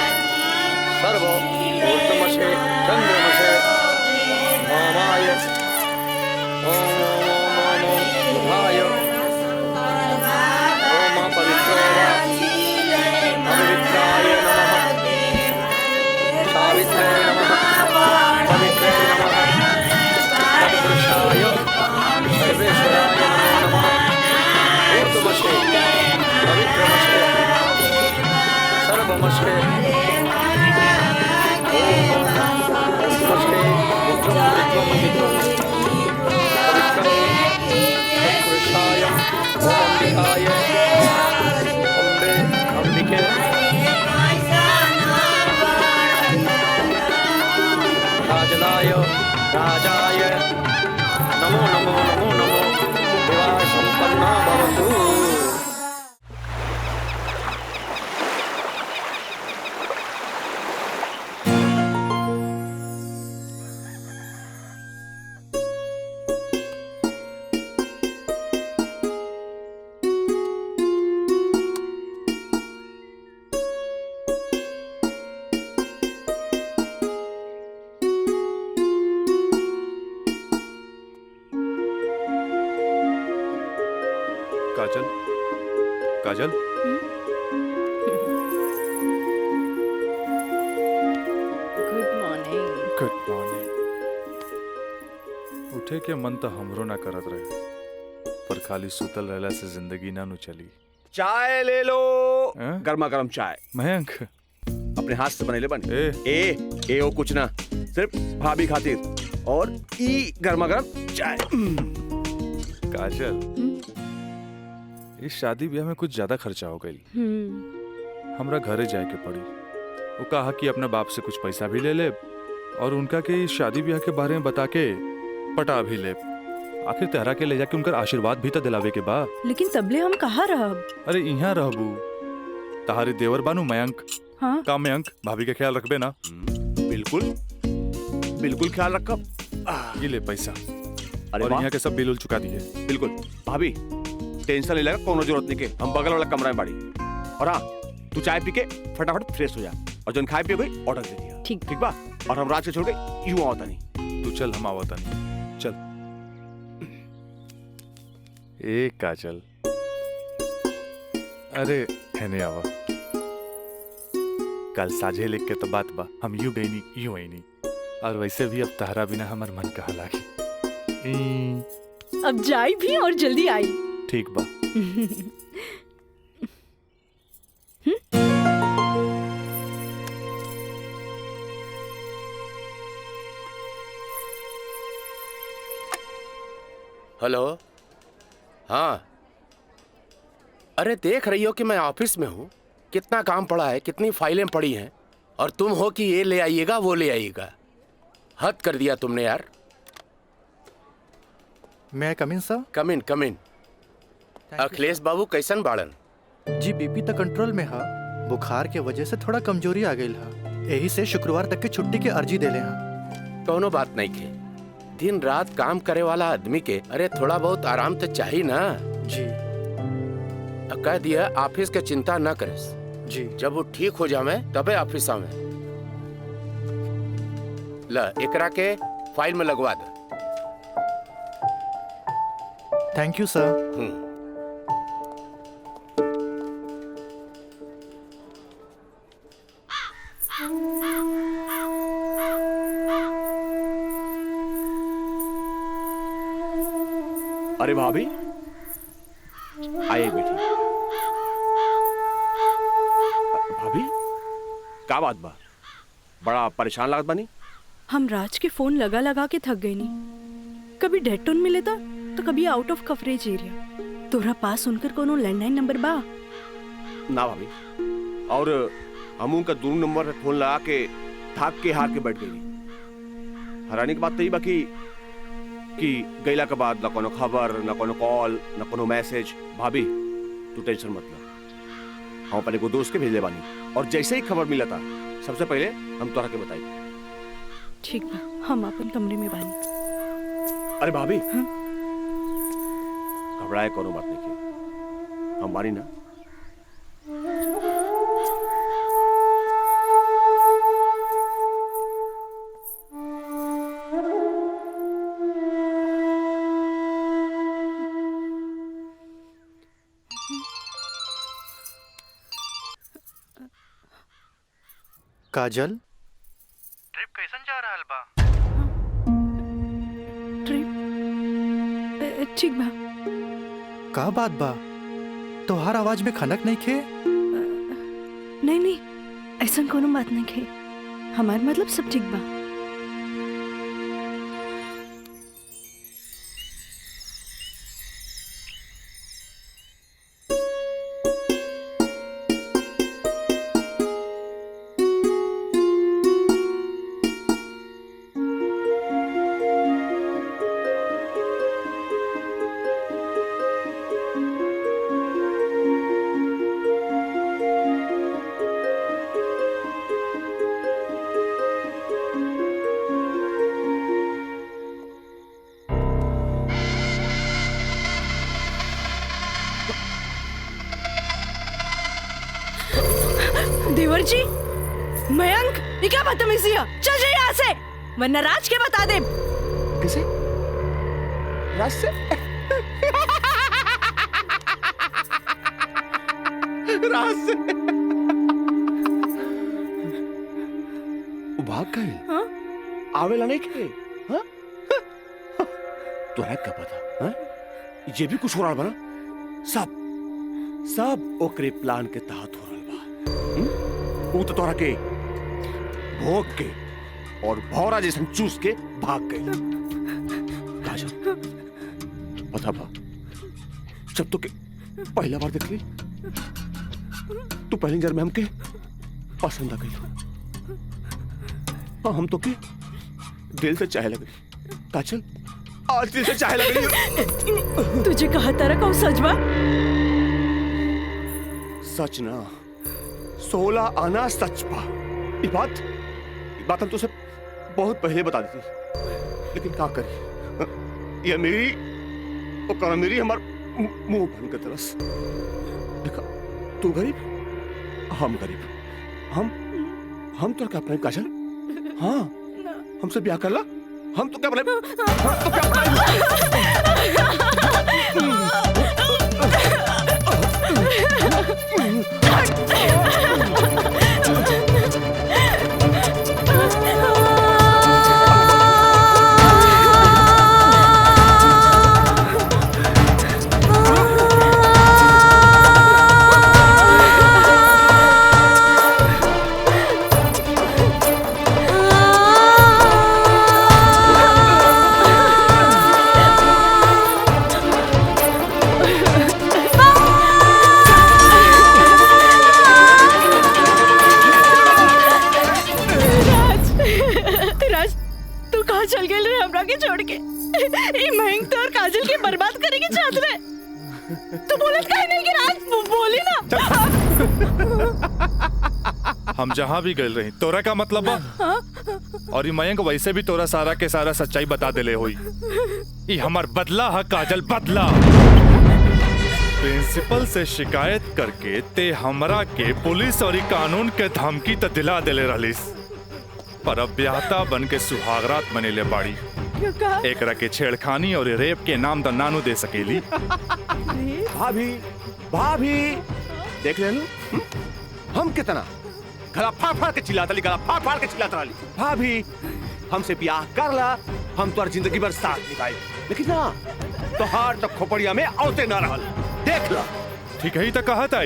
सर्व ऊर्ध्वमशे चंद्रमशे वामाय ओम ओम ओम ओम ओम बुधाय ओम पवित्रो वा पवित्राय नमः सावित्रे नमः पवित्रे नमः तत्पुरुषाय सर्वेश्वराय नमः ऊर्ध्वमशे पवित्रमशे सर्वमशे राजाय नमो नमो नमो नमो विवाह संपन्ना भवतु। Kajal Kajal good morning. Good morning. उठे के मन तो हमरो ना करत रहे, पर खाली सुतल रहला से जिंदगी ना नु चली। चाय ले लो, गर्मा गर्म चाय। मयंक अपने हाथ से बनेले बन। ए ओ कुछ ना, सिर्फ भाभी खातिर और ई गर्मा गर्म चाय। काजल इस शादी ब्याह में कुछ ज्यादा खर्चा हो गई। हमरा घरे जाए के पड़ी। वो कहा कि अपने बाप से कुछ पैसा भी ले ले और उनका के इस शादी ब्याह के बारे में बता के पटा भी ले। आखिर तेहरा के ले जाके उनका आशीर्वाद भी तो दिलावे के बा। लेकिन तबले हम कहाँ रहब? अरे यहाँ रहबू, तहारी देवर बानू मयंक। हाँ? का मयंक भाभी के ख्याल रखबे ना? बिल्कुल बिल्कुल ख्याल रखब। ये ले पैसा। अरे और वाह। यहाँ के सब बिल उल चुका दिए। बिल्कुल भाभी, टेंशन नहीं लगा, कोनो जरूरत नहीं के, हम बगल वाला कमरा में बाड़ी। और हाँ, तू चाय पी के फटाफट फ्रेश हो जा और जन खाए पिए कोई ऑर्डर दे दिया। ठीक ठीक बा। और हम रात से छोड़ के यूं आवता नहीं। तू चल, हम आवता नहीं। चल। ए काजल, अरे हेने आवा। कल साझे लिख के तो बात बा, हम यूं गई नहीं यूं आई नहीं। और वैसे भी अब तहरा बिना हमार मन कहा लागी। अब जाई भी और जल्दी आई। ठीक बा। हेलो। हाँ, अरे देख रही हो कि मैं ऑफिस में हूँ, कितना काम पड़ा है, कितनी फाइलें पड़ी हैं, और तुम हो कि ये ले आइएगा वो ले आइएगा। हद कर दिया तुमने यार। मैं कम इन सर? कम इन। अखिलेश बाबू कैसन बाड़न? जी बीपी तो कंट्रोल में है, बुखार के वजह से थोड़ा कमजोरी आ गई है, यही से शुक्रवार तक की छुट्टी की अर्जी दे ले हैं। कोनो बात नहीं के, दिन रात काम करे वाला आदमी के अरे थोड़ा बहुत आराम तो चाहिए ना। जी कह दिया ऑफिस के चिंता न करे जी, जब वो ठीक हो जावे तबे ऑफिस आवे। ला एकरा के फाइल में लगवा दे। थैंक यू सर। अरे भाभी आइए बेटी। भाभी का बात बा, बड़ा परेशान लागत बानी? हम राज के फोन लगा लगा के थक गए नहीं। कभी डेड टोन मिले था तो कभी आउट ऑफ कवरेज एरिया। तोरा पास उनकर कोनो लैंडलाइन नंबर बा? ना भाभी, और हम उनका दूर नंबर पे फोन लगा के थक के हार के बैठ गई। हैरानी की बात तो ही बाकी कि गैला के बाद ना कोनो खबर ना कोनो कॉल ना कोनो मैसेज। भाभी तू टेंशन मत ले, हम अपने को दोस्त के भेजले बानी और जैसे ही खबर मिला था सबसे पहले हम तोरा के बताई। ठीक बा, हम अपन कमरे में बानी। अरे भाभी घबराए कोनो बात नहीं की, हम बानी ना। काजल, ट्रिप कैसन जा रहल बा? ट्रिप ठीक बा। का बात बा? तोहार आवाज में खनक नहीं खे? नहीं नहीं, ऐसा कोनो बात नहीं खे। हमार मतलब सब ठीक बा। देवर जी, मयंक, ये क्या बदतमीजी है? चल जाइए यहाँ से, वरना राज के बता दे। किसे? राज से? राज से? वो भाग गए? हाँ? आवेला नहीं के? हाँ? तुहरा क्या पता? हाँ? ये भी कुछ हो रहा बना? सब ओकरे प्लान के तहत हो रहा बा। वो तो तोरा के भोग के और भौरा जैसन चूस के भाग गए। काजल, पता बा जब तो के पहला बार देख ली तू पहली नजर में हमके पसंद आ गई। हाँ, हम तो के दिल से चाहे लगे। काजल, आज दिल से चाहे लगे। तुझे कहा तारा कौन सच बा? सच ना, 16 आना सच बा। ये बात हम तुझे बहुत पहले बता दी थी, लेकिन क्या करी, ये मेरी और मेरी हमार मुंह बन के तरस। देखा, तू गरीब, हम गरीब, हम तो क्या अपने काजल? हाँ, हमसे ब्याह कर ला, हम तो क्या छोड़ के ये महंग तो और काजल के बर्बाद करेंगे चाहत रहे। तू बोलत काहे नहीं कि राज बोली ना। हम जहाँ भी गए रही तोरा का मतलब बा? और ये मयंक वैसे भी तोरा सारा के सारा सच्चाई बता देले होई। ये हमार बदला है काजल, बदला। प्रिंसिपल से शिकायत करके ते हमरा के पुलिस और कानून के धमकी तो दिला देले रहलिस, पर अब ब्याहता बन के सुहागरात बनेले बाड़ी। एक रखे छेड़खानी और रेप के नाम तो नानू दे सकेली। भाभी देख ले लो, हम कितना गला फाड़ फाड़ के चिल्लाता ली, गला फाड़ फाड़ के चिल्लाता ली। भाभी हमसे ब्याह कर ला, हम तो जिंदगी भर साथ निभाए, लेकिन ना तोहार तो खोपड़िया में औते ना रहल। देख ला, ठीक है ही तो कहा था।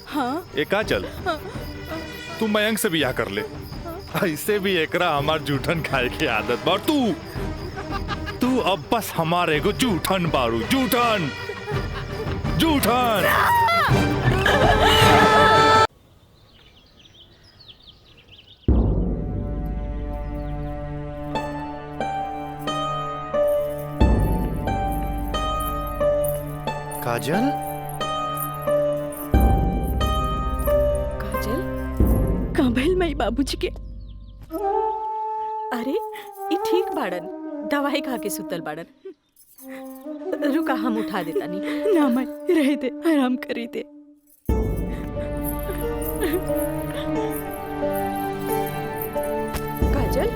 हाँ? ए काजल, तू मयंक से ब्याह कर ले। ऐसे भी एकरा हमार जूठन खाए की आदत बा। तू अब बस हमारे को जूठन बारू, जूठन जूठन। काजल काजल का भइल माई बाबूजी के? अरे ये ठीक बाड़न, दवाई खा के सुतल बाड़न। रुका हम उठा देता नहीं। ना माई रह दे, आराम करी दे। काजल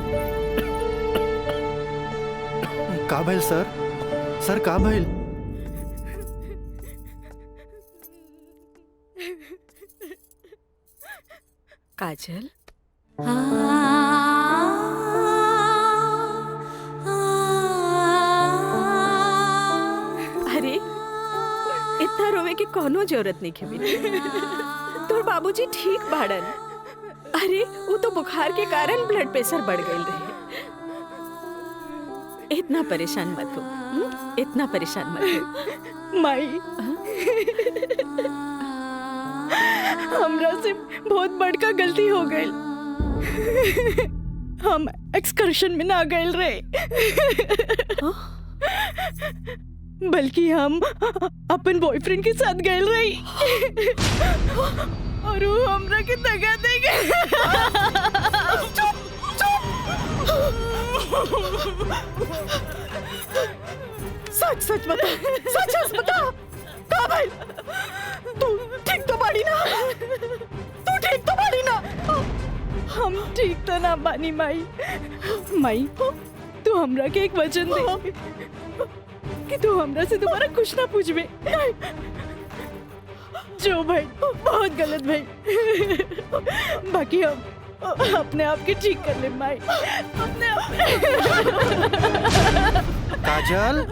का भइल सर? सर का भइल? काजल अरे इतना रोवे की कोनो जरूरत नहीं खेबी। तोर बाबूजी ठीक बाड़न। अरे वो तो बुखार के कारण ब्लड प्रेशर बढ़ गई रहे। इतना परेशान मत हो, इतना परेशान मत हो। माई हमरा से बहुत बड़का गलती हो गई। हम एक्सकर्शन में ना गए रहे, बल्कि हम अपन बॉयफ्रेंड के साथ गए रही और वो हमरा के दगा दे गए। सच सच बता, सच सच बता। का भाई तू ठीक तो बाड़ी ना? तू ठीक तो बाड़ी ना? हम ठीक तो ना बानी माई। माई तू हमरा के एक वचन दे कि तू हमरा से दोबारा कुछ ना पूछबे। जो भाई बहुत गलत भाई, बाकी हम अपने आप के ठीक कर ले माई, अपने आप। काजल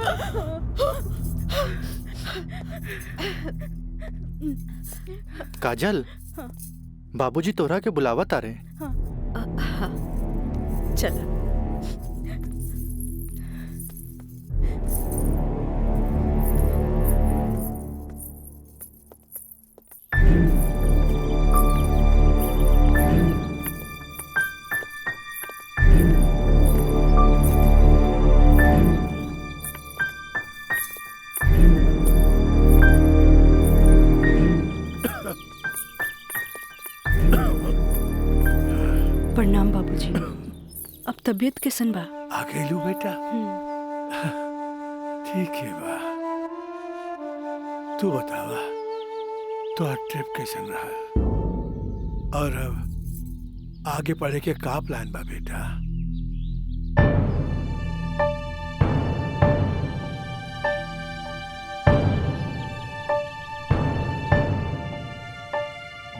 काजल बाबूजी तोरा के बुलावत आ रहे। चल प्रणाम बाबूजी। अब तबीयत कैसन बा? आ गइलू बेटा? ठीक है बा। तू बतावा तो ट्रिप कैसन रहा और अब आगे पढ़े के का प्लान बा बेटा?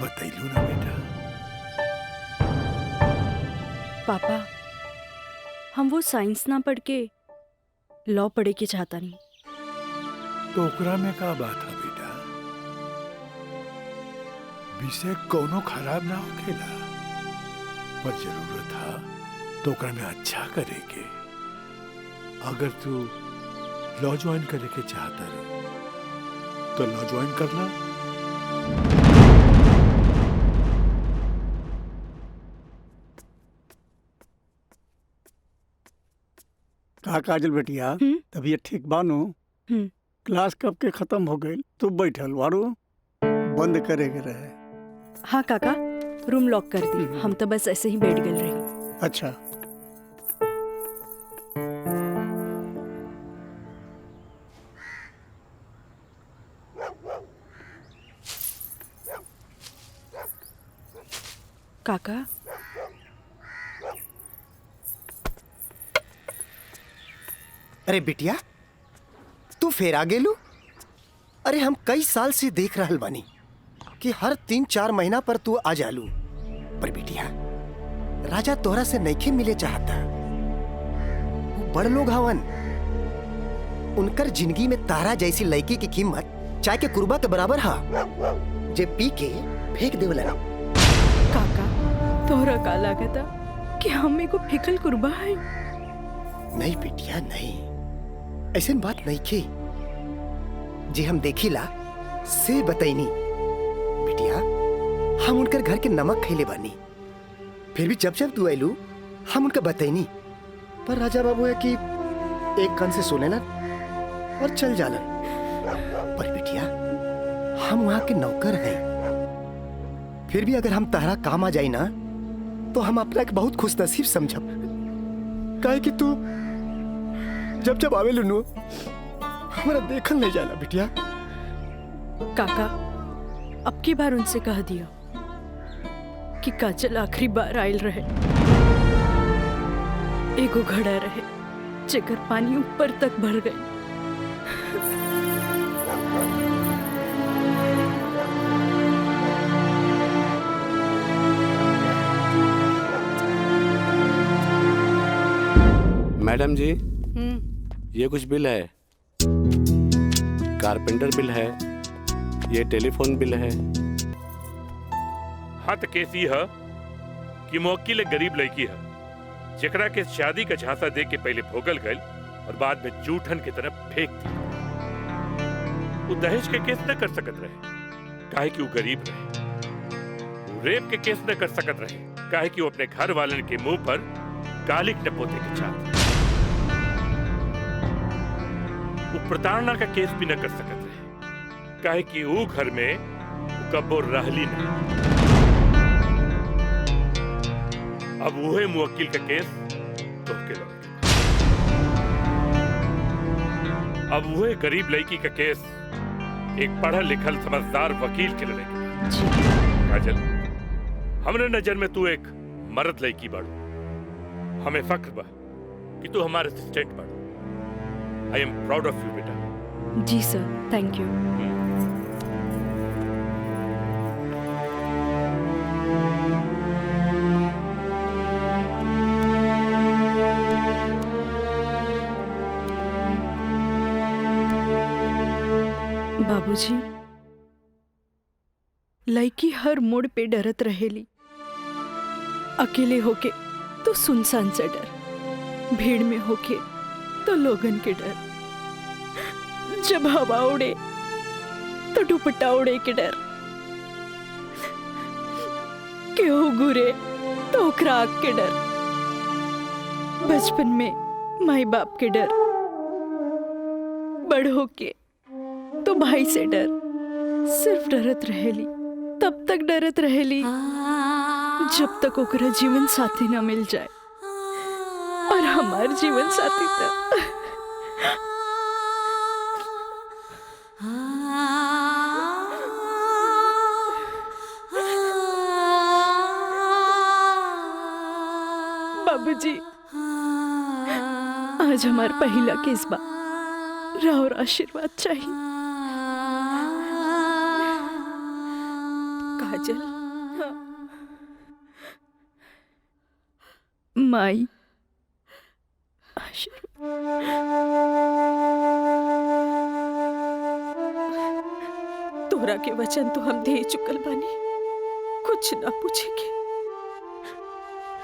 बतैलू ना बेटा? पापा हम वो साइंस ना पढ़ के लॉ पढ़े के चाहता नहीं। तो ओकरा में का बात है बेटा? विषय कोनो खराब ना होखेला, पर जरूरत है तो ओकरा में अच्छा करे के। अगर तू लॉ ज्वाइन करे के चाहता रहो तो लॉ ज्वाइन कर ला। का काजल बेटिया तबीयत ठीक बानो? क्लास कब के खत्म हो गई? तू बैठल वारू बंद करे के रहे। हाँ काका रूम लॉक कर दी। हम तो बस ऐसे ही बैठ गए रही। अच्छा काका अरे बिटिया तू फिर आ गेलू? अरे हम कई साल से देख रहल बानी कि हर 3-4 महीना पर तू आ जालू। पर बिटिया राजा तोहरा से नइखे मिले चाहता। वो बड़ लोग हवन, उनकर जिंदगी में तारा जैसी लड़की की कीमत चाय के कुर्बा के बराबर हा, जे पी के फेंक देवला। काका तोहरा का लागता कि हम को फिकल कुर्बा है? नहीं बिटिया नहीं, ऐसी बात नहीं की। जे हम देखिला से बताइनी बिटिया, हम उनकर घर के नमक खैले बानी। फिर भी जब जब तू आयलू हम उनका बताइनी, पर राजा बाबू है कि एक कान से सुनेला और चल जालन। पर बिटिया हम वहां के नौकर हैं। फिर भी अगर हम तहरा काम आ जाई ना तो हम अपना एक बहुत खुश नसीब समझब। काहे कि तू जब जब आवे लुनू हमारा देखल नहीं जाला बिटिया। काका अब की बार उनसे कह दिया कि काजल आखिरी बार आयल रहे, एगो घड़ा रहे जेकर पानी ऊपर तक भर गई। मैडम जी, ये कुछ बिल है, कारपेंटर बिल है, ये टेलीफोन बिल है। हाँ तो कैसी है कि मुवक्किल एक गरीब लड़की है जेकरा के शादी का झांसा दे के पहले भोगल गई और बाद में जूठन की तरफ फेंक दी। वो दहेज के केस न कर सकत रहे काहे कि वो गरीब रहे। वो रेप के केस न कर सकत रहे काहे कि वो अपने घर वालन के मुंह पर गालिक न पोते के चाहते। वो प्रताड़ना का केस भी न कर सकत रहे काहे कि वो घर में कब्बो रहली नहीं। अब वही मुवक्किल का केस तो के लगे। अब वही गरीब लड़की का केस एक पढ़ा लिखल समझदार वकील के लड़ेगा। काजल, हमरे नजर में तू एक मर्द लड़की बाड़ू। हमें फख्र बा कि तू हमारे असिस्टेंट बाड़ू। आई एम प्राउड ऑफ यू बेटा। जी सर, थैंक यू। बाबूजी, लड़की हर मोड़ पे डरत रहेली। अकेले होके तो सुनसान से डर, भीड़ में होके तो लोगन के डर, जब हवा उड़े तो दुपट्टा उड़े के डर, केहू घूरे तो ओकरा आग के डर, बचपन में माई बाप के डर, बड़ होके तो भाई से डर। सिर्फ डरत रहेली, तब तक डरत रहेली जब तक ओकरा जीवन साथी ना मिल जाए। और हमार जीवन साथी तो बाबूजी, आज हमार पहला केस बा, राउर आशीर्वाद चाहिए। काजल, माई तोहरा के वचन तो हम दे चुकल बानी, कुछ ना पूछेगे।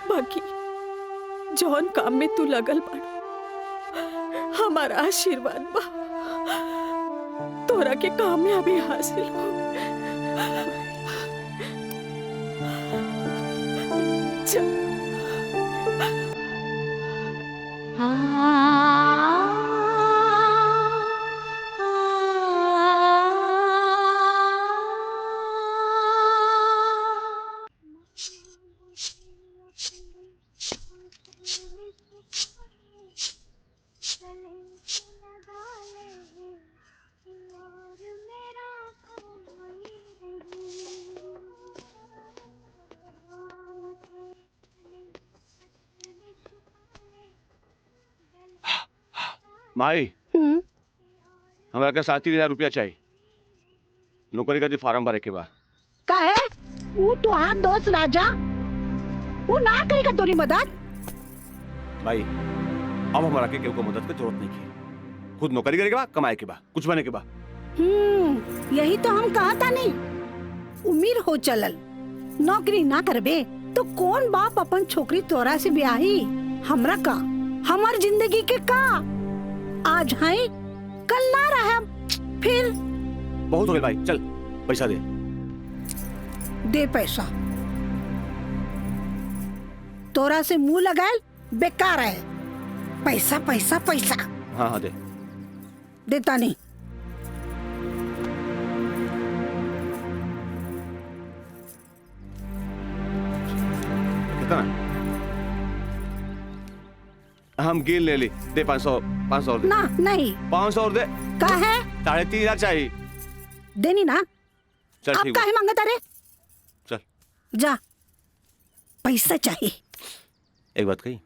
बाकी जौन काम में तू लगल बाड़ा, हमारा आशीर्वाद बा तोहरा के कामयाबी हासिल हो। माई, हमरा के 30,000 रुपया चाहिए, नौकरी का फार्म भरे के बाद। का है वो तो हाथ दोस्त राजा, वो ना करेगा तोरी मदद। भाई, अब हमारा के केहू को मदद की जरूरत नहीं की, खुद नौकरी करे के बाद, कमाए के बाद, कुछ बने के बाद। यही तो हम कहा था नहीं, उम्मीद हो चलल, नौकरी ना करबे तो कौन बाप अपन छोकरी तोरा से ब्याही। हमरा का, हमार जिंदगी के का, आज है कल ना रहा, फिर बहुत हो गया भाई, चल पैसा दे। दे पैसा, तोरा से मुंह लगाए बेकार है। पैसा पैसा पैसा। हाँ हाँ दे। देता नहीं। कितना? हम गिन ले ली। दे 500 500 दे। ना नहीं 500 और दे। का है 3,500 चाहिए। देनी ना। चल अब ठीक काहे मांगता रे? चल। जा पैसा चाहिए। एक बात कही,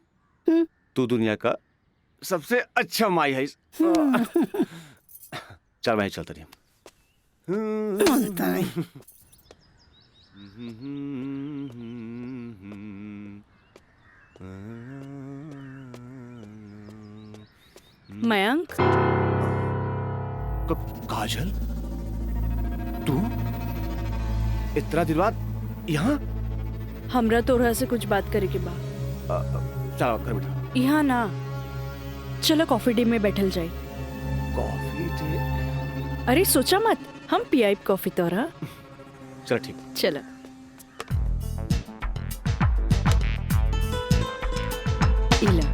तू दुनिया का सबसे अच्छा माई है। चल मैं चलता रही। मयंक, काजल, तू इतना दिन बाद यहाँ? हमरा तोरा से कुछ बात करे के बा। चलो कर बेटा। यहाँ ना, चलो कॉफी डे में बैठल जाए। Coffee day? अरे सोचा मत, हम पियाई कॉफी तोरा। चल ठीक। चलो। इला।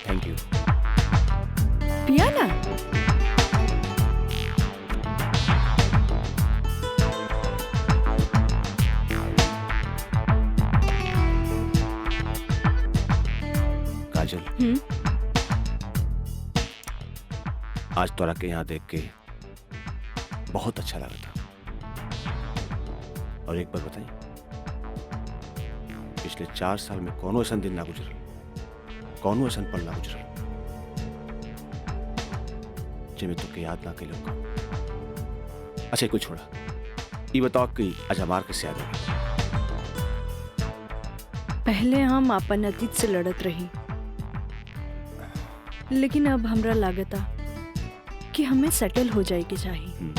Thank you. पिया ना। काजल, आज तोरा के यहाँ देख के बहुत अच्छा लगा था। और एक बार बताई, पिछले 4 साल में कौनो ऐसा दिन ना गुजरल, कौनो ऐसा पल ना गुजरल जिसमें तुके याद ना के लोग। अच्छा कुछ छोड़ा, ये बताओ कि आज हमार किससे याद होगी? पहले हम अपन अतीत से लड़त रही, लेकिन अब हमरा लागता कि हमें सेटल हो जाए के चाहिए।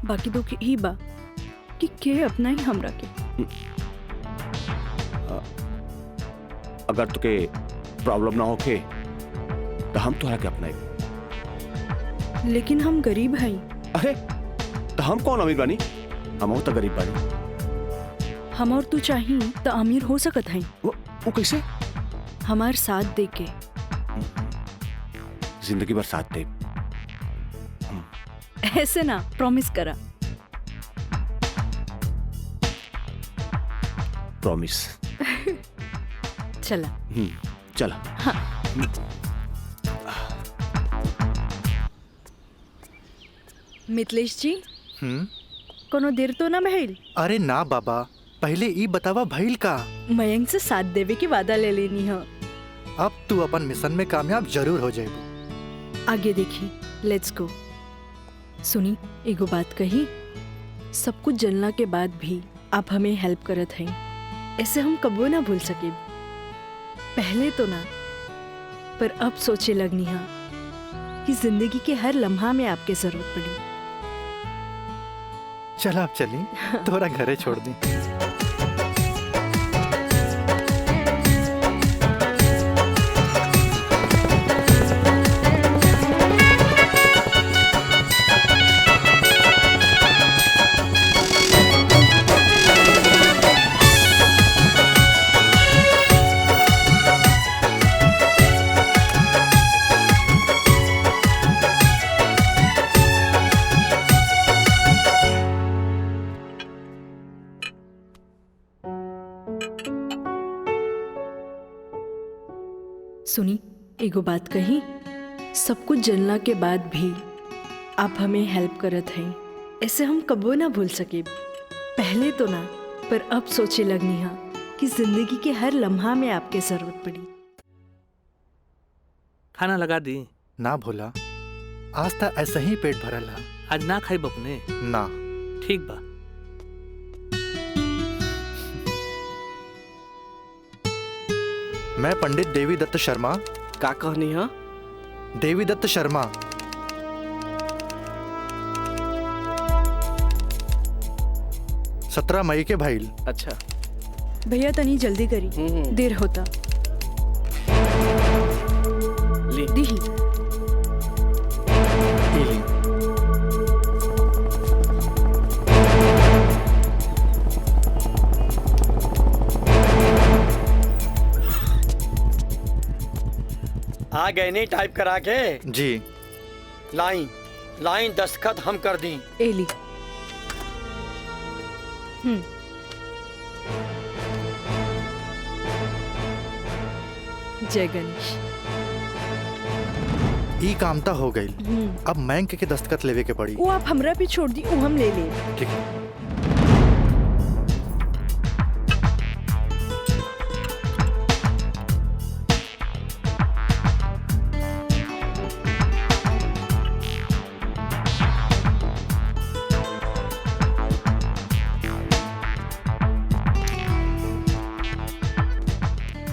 बाकी तो ही बा कि के अपना ही हमरा के। अगर तुके प्रॉब्लम ना होके तो हम तोहरा के अपनाए। लेकिन हम गरीब हैं। अरे तो हम कौन अमीर बानी? हम तो गरीब बानी। हम और तू चाहिए तो अमीर हो सकत हैं। वो कैसे? हमार साथ दे के। जिंदगी भर साथ दे। ऐसे ना, प्रॉमिस करा। प्रॉमिस। चला। चला। हाँ। मिथिलेश जी, कोनो देर तो ना भइल? अरे ना बाबा, पहले ई बतावा भइल का? मयंक से साथ देवे की वादा ले लेनी है। अब तू अपन मिशन में कामयाब जरूर हो जाएगी। आगे देखी, लेट्स गो। सुनी, एगो बात कही, सब कुछ जानला के बाद भी आप हमें हेल्प करत हैं, ऐसे हम कबो ना भूल सके। पहले तो ना, पर अब सोचे लगनी है कि जिंदगी के हर लम्हा में आपकी जरूरत पड़ी। चल आप चली, तोरा घरे छोड़ दी। सुनी, एगो बात कही, सब कुछ जानला के बाद भी आप हमें हेल्प करत हैं, ऐसे हम कबो ना भूल सके। पहले तो ना, पर अब सोचे लगनी है कि जिंदगी के हर लम्हा में आपके जरूरत पड़ी। खाना लगा दी? ना भोला, आज तक ऐसा ही पेट भरल है। आज ना खाई बपने? ना। ठीक बा। मैं पंडित देवी दत्त शर्मा। का कहनी है? देवी दत्त शर्मा। सत्रह मई के भाईल। अच्छा भैया तनी जल्दी करी, देर होता। ली। दीही। आ गए नहीं टाइप करा के? जी। लाइन लाइन दस्तखत हम कर दी। एली। जय गणेश। ई कामता हो गई। अब बैंक के दस्तखत लेवे के पड़ी। वो आप हमरा पे छोड़ दी, वो हम ले ले। ठीक है।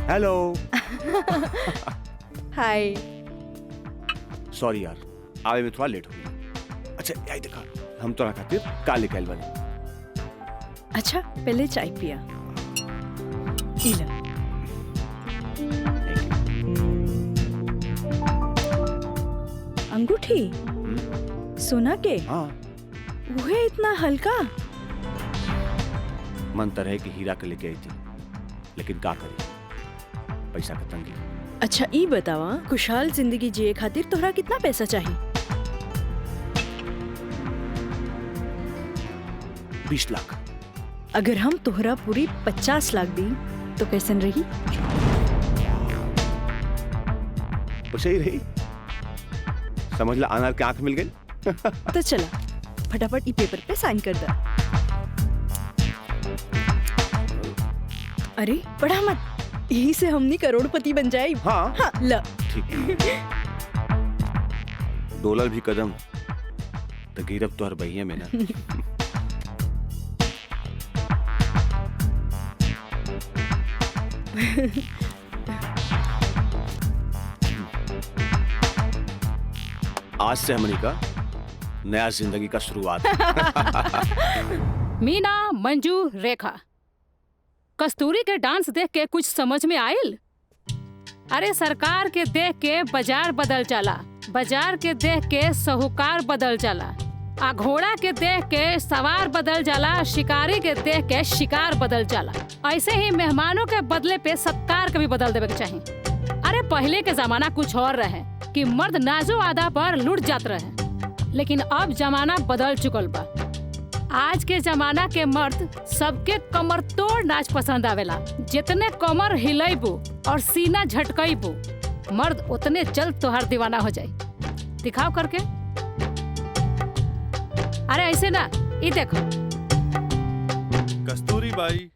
हेलो। हाय। सॉरी यार, आवे में थोड़ा लेट हो गया। अच्छा यही देखा, हम तोरा खातिर का लेके आइल बानी। अच्छा पहले चाय पिया। इला। अंगूठी सोना के? हाँ। वो है इतना हल्का? मन तो रहे कि हीरा के लेके आई थी, लेकिन का करी, पैसा का तंगी। अच्छा ई बतावा, खुशहाल जिंदगी जिए खातिर तोहरा कितना पैसा चाहिए? 20 लाख। अगर हम तोहरा पूरी 50 लाख दी तो कैसन रही? वैसे ही रही। समझ ला, अनार की आंख मिल गई। तो चला फटाफट ई पेपर पे साइन कर दे। अरे पढ़ा मत, यही से हमनी करोड़पति बन जाए। हाँ, हाँ ल। ठीक। डॉलर भी कदम तो गिरब तो हर बहिया में ना। आज से हमनी का नया जिंदगी का शुरुआत। मीना, मंजू, रेखा, कस्तूरी के डांस देख के कुछ समझ में आयल? अरे सरकार के देख के बाजार बदल जाला, बाजार के देख के साहूकार बदल जाला, आ घोड़ा के देख के सवार बदल जाला, शिकारी के देख के शिकार बदल जाला। ऐसे ही मेहमानों के बदले पे सत्कार कभी बदल देवे के चाहिए। अरे पहले के जमाना कुछ और रहे कि मर्द नाजो आदा पर लुट जात रहे, लेकिन अब जमाना बदल चुकल बा। आज के जमाना के मर्द सबके कमर तोड़ नाच पसंद आवेला। जितने कमर हिलाइबू और सीना झटकाइबू, मर्द उतने जल्द तोहार दीवाना हो जाए। दिखाओ करके। अरे ऐसे ना, ये देखो। कस्तूरी बाई,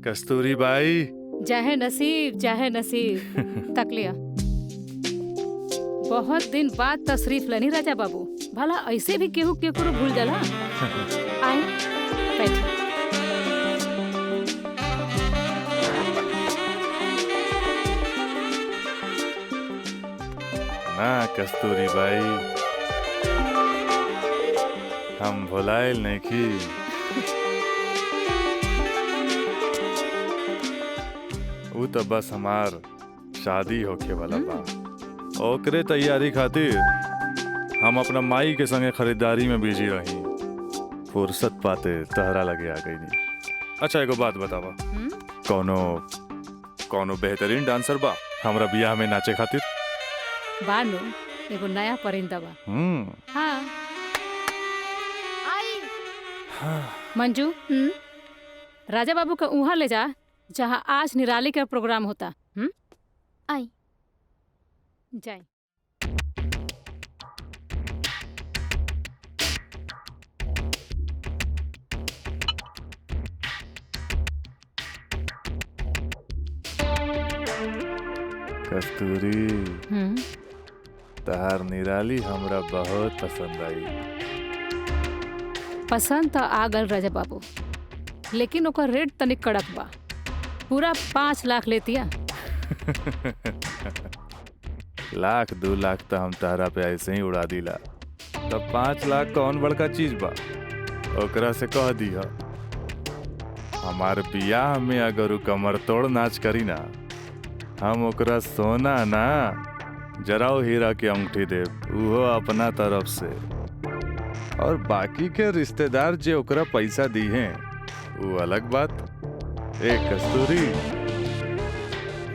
कस्तूरी बाई। चाहे नसीब, चाहे नसीब। तक लिया। बहुत दिन बाद तशरीफ लेनी राजा बाबू। भला ऐसे भी केहू केकरो भूल जाला? आए बैठ। ना कस्तूरी बाई, हम भुलाइल नहीं की। वो तो बस हमार शादी होके वाला बा, ओकरे तैयारी खातिर हम अपना माई के संगे खरीदारी में बिजी रही। फुर्सत पाते तहरा लगे आ गई नहीं। अच्छा एगो बात बतावा, कौनो बेहतरीन डांसर बा हमरा बियाह में नाचे खातिर? बानो एगो नया परिंदा बा। हाँ। मंजू, राजा बाबू का उहाँ ले जा जहाँ आज निराली का प्रोग्राम होता। आई जाए। कस्तूरी, तहार निराली हमरा बहुत पसंद आई। पसंद तो आ गल राजा बाबू, लेकिन ओकर रेट तनिक कड़क बा। पूरा 5 लाख लेतिया। लाख 2 लाख तो हम तहरा पे ऐसे ही उड़ा दिला, तो 5 लाख कौन बड़का चीज बा? ओकरा से कह दिया हमार बियाह में अगर कमर तोड़ नाच करी ना, हम ओकरा सोना ना जराओ हीरा के अंगूठी देव, उहो अपना तरफ से। और बाकी के रिश्तेदार जे ओकरा पैसा दी हैं वो अलग बात। एक कस्तूरी,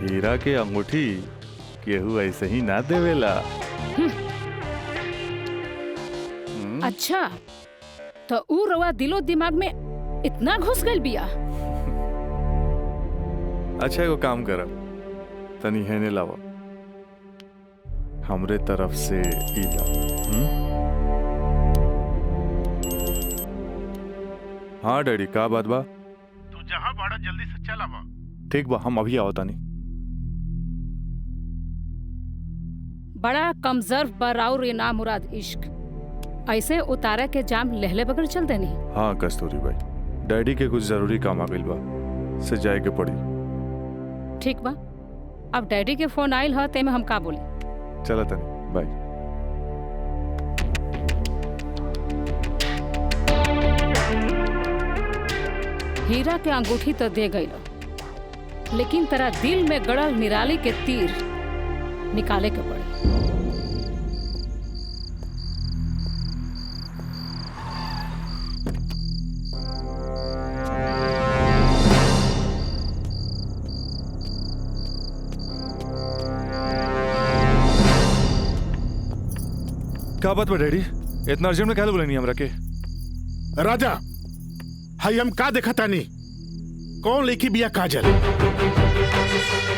हीरा के अंगूठी केहू ऐसे ही ना देवेला। अच्छा, तो ऊ रवा दिलो दिमाग में इतना घुस गई बिया। अच्छा एगो काम करब, तनी हेने लावा, हमरे तरफ से ईला। हाँ डैडी, का बात बा? तू जहाँ बड़ा जल्दी से चल आवा। ठीक बा, हम अभी आवतानी। बड़ा कमजोर पर और ना मुराद इश्क ऐसे उतारा के जाम लहले बगैर चल देनी। हाँ कस्तूरी भाई, डैडी के कुछ जरूरी काम आ गइल बा, से जाए के पड़ी। ठीक बा, अब डैडी के फोन आइल ह तेमे हम का बोली। चला तनी, बाय। हीरा के अंगूठी तो दे गई, लेकिन तेरा दिल में गड़ल निराली के तीर निकाले के पड़ी। क्या बात बा डैडी, इतना अर्जेंट में क्या बोले नहीं हमरा के? राजा, हाई हम का देखा तानी? कौन लेखी बिया काजल?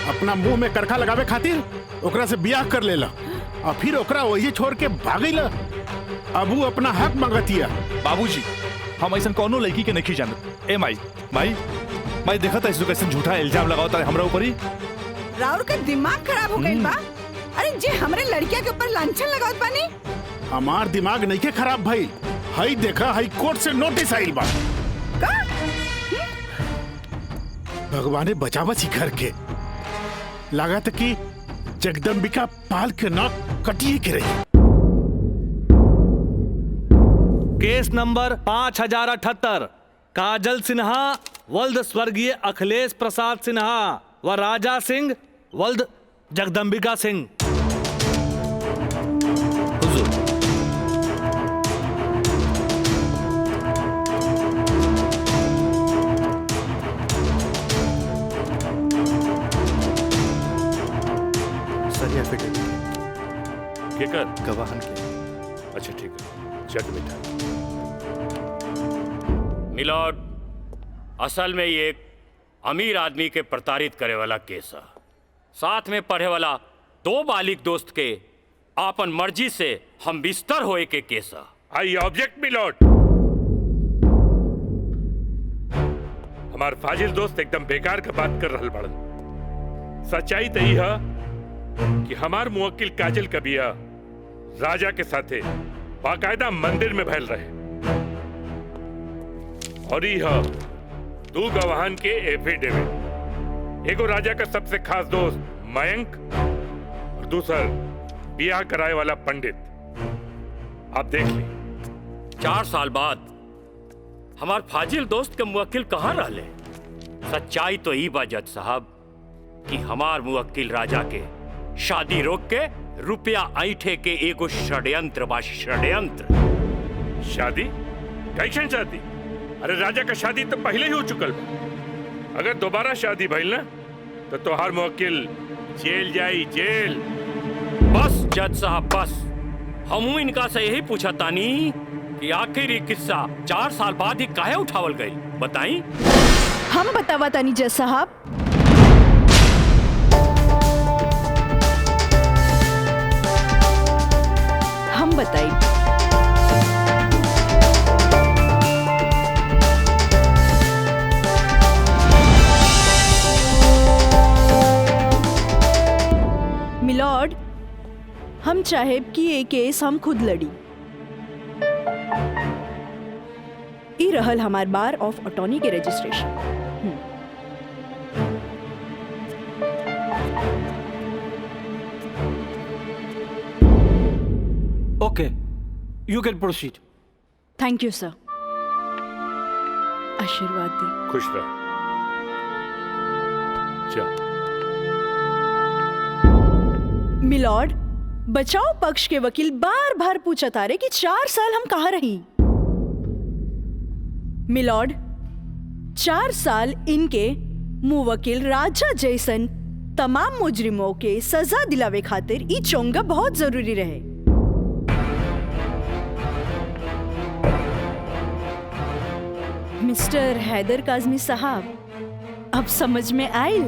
अपना मुंह में करखा लगावे खातिर ओकरा से बियाह कर लेला और फिर ओकरा वही छोड़ के भागीला। अब वो अपना हक मांगतिया। बाबूजी, हम ऐसा कौनो लड़की के नहीं जानत। ए माई माई देखा था इसको कैसे झूठा इल्जाम लगावता है हमरा ऊपर ही। राउर का दिमाग खराब हो गइल बा। अरे जे हमरे लड़किया के ऊपर लांछन लगावत बानी। हमार दिमाग नहीं के खराब भाई, हाई देखा हाई कोर्ट से नोटिस आइल बा। भगवाने बचावा सी घर के, लागत कि जगदम्बिका पाल के नाक कटिए के रही। केस नंबर 5078, काजल सिन्हा वल्द स्वर्गीय अखिलेश प्रसाद सिन्हा व राजा सिंह वल्द जगदम्बिका सिंह। केकर? गवाहन के। अच्छा ठीक है, चट बेटा। मिलॉर्ड, असल में ये एक अमीर आदमी के प्रताड़ित करे वाला केस है। साथ में पढ़े वाला 2 बालिग दोस्त के आपन मर्जी से हम बिस्तर होए के केस है। I object milord. हमार फाजिल दोस्त एकदम बेकार का बात कर रहल बड़न। सच्चाई तो यही है कि हमार मुवक्किल काजल का बिया राजा के साथे बाकायदा मंदिर में भैल रहे, और यह 2 गवाहन के एफिडेविट। एगो राजा का सबसे खास दोस्त मयंक और दूसर बियाह कराए वाला पंडित। आप देख ली। 4 साल बाद हमार फाजिल दोस्त के मुवक्किल कहाँ रहले? सच्चाई तो ई बा जज साहब कि हमार मुवक्किल राजा के शादी रोक के रुपया ऐठे के एगो षड्यंत्र बा, षड्यंत्र। शादी? कैसन शादी? अरे राजा का शादी तो पहले ही हो चुकल बा। अगर दोबारा शादी भइल ना तो तोहार मुवक्किल जेल जाई, जेल। बस जज साहब बस, हमू इनका से यही पूछा तानी कि आखिर ये किस्सा 4 साल बाद ही काहे उठावल गई, बताई? हम बतावा तानी जज साहब। हम बताई। मिलॉर्ड, हम चाहे कि ये केस हम खुद लड़ी। ई रहल हमार बार ऑफ अटॉर्नी के registration. Okay, you can proceed. Thank you sir. आशीर्वाद दी। खुश रह। जा। मिलॉर्ड, बचाव पक्ष के वकील बार बार पूछा तारे कि 4 साल हम कहाँ रही। मिलॉर्ड, 4 साल इनके मुवक्किल राजा जैसन तमाम मुजरिमों के सजा दिलावे खातिर ई चोंगा बहुत जरूरी रहे। मिस्टर हैदर काज़मी साहब, अब समझ में आयल?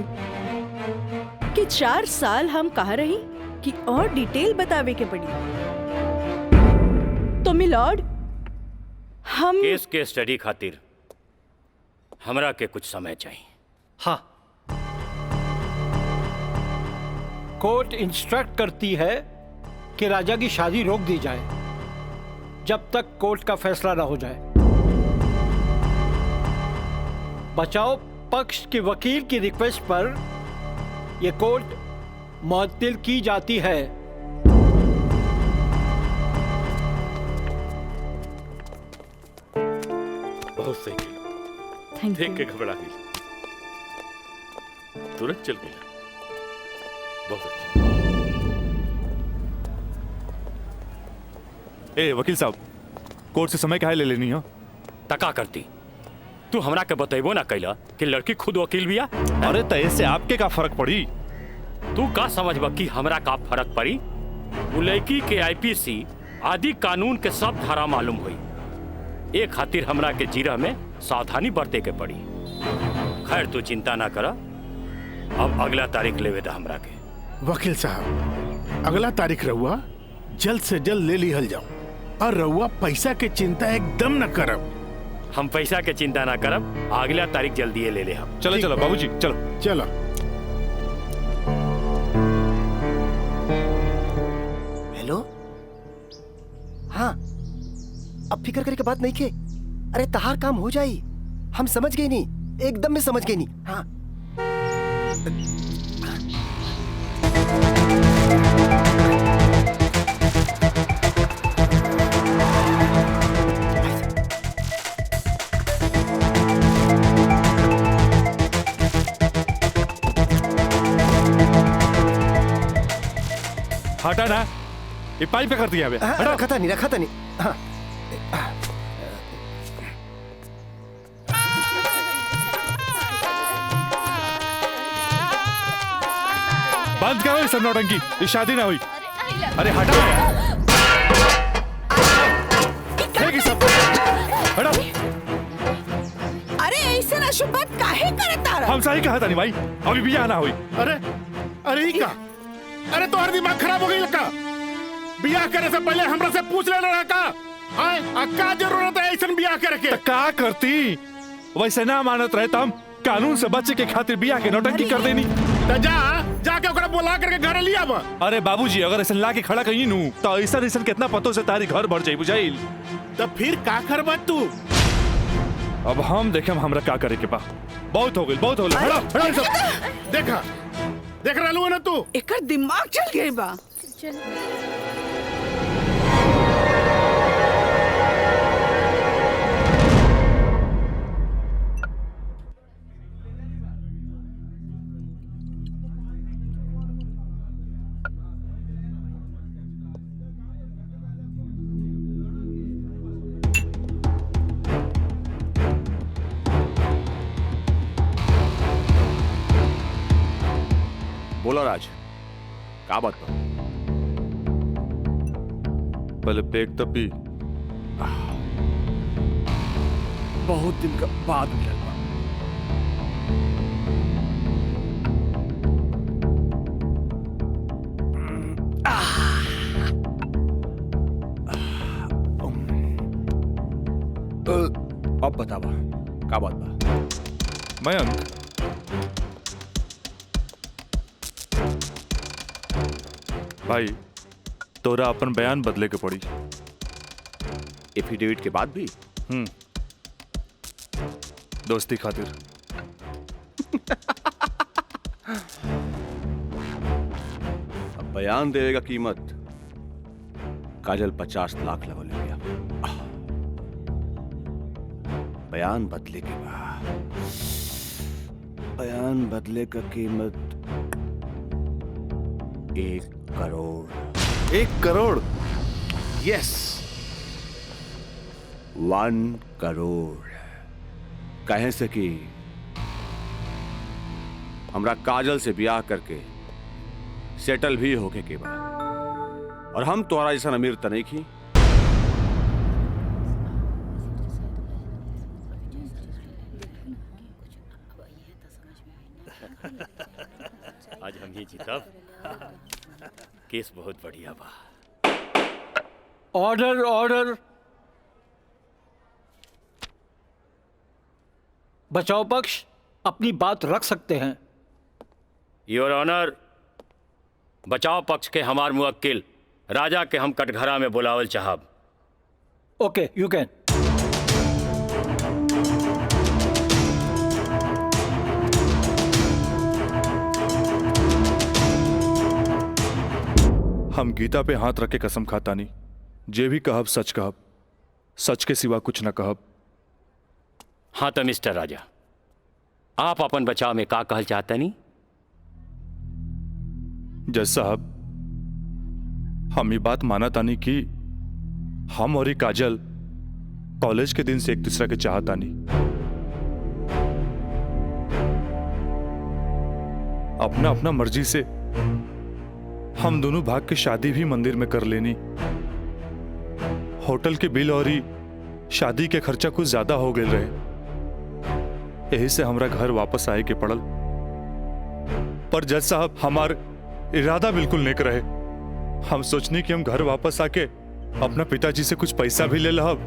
कि 4 साल हम कहा रही कि और डिटेल बतावे के पड़ी। तो मिलॉर्ड, हम केस के स्टडी खातिर हमरा के कुछ समय चाहिए। हाँ, कोर्ट इंस्ट्रक्ट करती है कि राजा की शादी रोक दी जाए जब तक कोर्ट का फैसला न हो जाए। बचाव पक्ष के वकील की रिक्वेस्ट पर यह कोर्ट मुअत्तिल की जाती है। बहुत सही किया। देख के घबरा गई, तुरंत चल गया। बहुत अच्छा। ए वकील साहब, कोर्ट से समय काहे ले लेनी हो? तका करती तू हमरा के बतेबो ना कैला कि लड़की खुद वकील बिया। अरे तो इससे आपके का फर्क पड़ी? तू का समझबा कि हमरा का फर्क पड़ी? वो लड़की के आईपीसी आदि कानून के सब धारा मालूम हुई। एक खातिर हमरा के जीरा में सावधानी बरते के पड़ी। खैर तू चिंता ना करा, अब अगला तारीख लेवे दा हमरा के। वकील साहब, अगला तारीख रहुआ जल्द से जल्द ले लिहल जाओ, और रहुआ पैसा के चिंता एकदम न करब। हम पैसा के चिंता ना करब, अगला तारीख जल्दी ले हम। चलो चलो बाबूजी, चलो चलो। हेलो, हाँ, अब फिक्र करे के बात नहीं के। अरे तहार काम हो जाई, हम समझ गए नहीं, एकदम में समझ गए नहीं। हाँ, हटा ना, ये पाइप पे कर दिया अबे। रखा था नहीं। हाँ, बंद करो इस नौटंकी, ये शादी ना हुई। अरे हटा सब, हटा। अरे ऐसे ना शुभ बात काहे करता रहा? हम सही कहा था नहीं भाई, अभी भी आना हुई। अरे ही का? अरे तो हर दिमाग खराब हो गई लड़का। बियाह करे से पहले हमरा से पूछ लेना रहा का? का जरूरत है ऐसा बियाह करे के? का करती? वैसे ना मानत रहे हम कानून से बच्चे के खातिर बियाह के नौटंकी कर देनी। जाके ओकरा बुला करके घर लिया बा। अरे बाबूजी, अगर ऐसा ला के खड़ा कहीं नू तो ऐसा कितना पतों से तारी घर भर जाई बुझाइल। तो फिर का करबा तू? अब हम देखे हमरा का करे के बा। बहुत हो गई। देखा देख रहा लू ना तू? एकर दिमाग चल गई बा। बोला राज, का बात बा? पहले पेट तो पी। बहुत दिन का बाद मिलल बा। अब बतावा, का बात बा? मयंक, भाई तोरा अपन बयान बदले के पड़ी। एफिडेविट के बाद भी? दोस्ती खातिर। अब बयान देवे का कीमत काजल 50 लाख लगल गया। बयान बदले के बाद बयान बदले का कीमत 1 करोड़। 1 करोड़? यस, 1 करोड़। कहे से कि हमरा काजल से ब्याह करके सेटल भी होके के बाद, और हम तोरा जैसा अमीर त नहीं की। आज हम ही जीतब। केस बहुत बढ़िया बा। Order order. बचाव पक्ष अपनी बात रख सकते हैं। योर ऑनर, बचाव पक्ष के हमार मुवक्किल राजा के हम कटघरा में बुलावल चाहब। ओके, यू कैन। हम गीता पे हाथ रख के कसम खाता नहीं, जे भी कहब सच कहब, सच के सिवा कुछ न कहब। हाँ तो मिस्टर राजा, आप अपन बचाव में का कहल चाहते नहीं? जज साहब, हम ये बात माना तानी कि हम और ये काजल कॉलेज के दिन से एक दूसरे के चाहता नहीं। अपना अपना मर्जी से हम दोनों भाग के शादी भी मंदिर में कर लेनी। होटल के बिल और ही शादी के खर्चा कुछ ज्यादा हो गए रहे, यही से हमरा घर वापस आए के पड़ल। पर जज साहब, हमार इरादा बिल्कुल नेक रहे। हम सोचनी कि हम घर वापस आके अपना पिताजी से कुछ पैसा भी ले लहब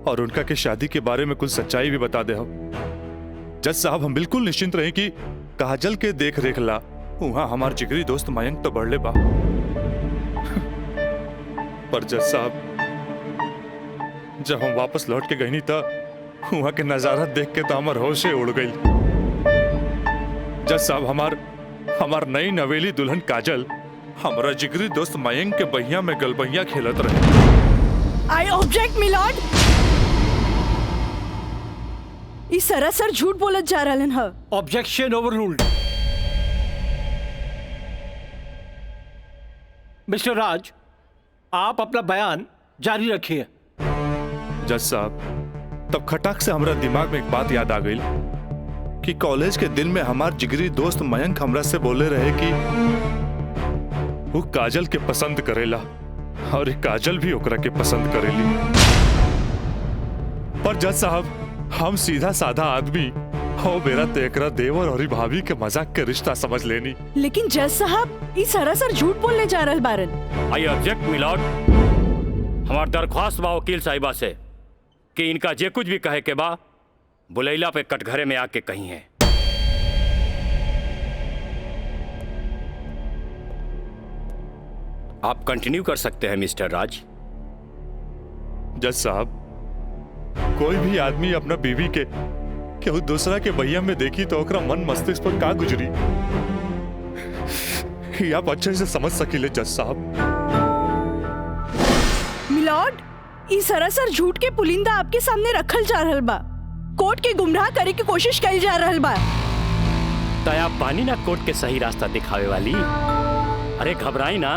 और उनका के शादी के बारे में कुछ सच्चाई भी बता दे। जज साहब, हम बिल्कुल निश्चिंत रहे कि काजल के देख रेख ला वहां हमार जिगरी दोस्त मयंक तो बढ़ले बा। पर जज साहब, जब हम वापस लौट के गई नहीं था, वहां के नजारा देख के तो हमार होशे उड़ गई। जज साहब, हमार नई नवेली दुल्हन काजल हमारा जिगरी दोस्त मयंक के बहिया में गलबहिया खेलत रहे। I object milord. ई सरासर झूठ बोलत जा रहलन ह। Objection overruled. मिस्टर राज, आप अपना बयान जारी रखिए। जज साहब, तब खटाक से हमारा दिमाग में एक बात याद आ गई कि कॉलेज के दिन में हमार जिगरी दोस्त मयंक हमरा से बोले रहे कि वो काजल के पसंद करेला और काजल भी ओकरा के पसंद करेली। पर जज साहब, हम सीधा साधा आदमी हो मेरा तेकरा देवर और भाभी के मजाक के रिश्ता समझ लेनी। लेकिन जज साहब, ई सरासर झूठ बोलने जा रहल बारन। I object milord. हमार दरख्वास्त बा वकील साहिबा से कि इनका जे कुछ भी कहे के बा बुलैला पे कटघरे में आके कही है। आप कंटिन्यू कर सकते हैं मिस्टर राज। जज साहब, कोई भी आदमी अपना बीवी के केहू दूसरा के बहिया में देखी तो ओकरा मन मस्तिष्क पर का गुजरी, ये आप अच्छे से समझ सकीले जज साहब। मिलॉर्ड, ई सरासर झूठ के पुलिंदा आपके सामने रखल जा रहल बा। कोर्ट के गुमराह करे की कोशिश कइल जा रहल बा। तया पानी ना कोर्ट के सही रास्ता दिखावे वाली। अरे घबराई ना,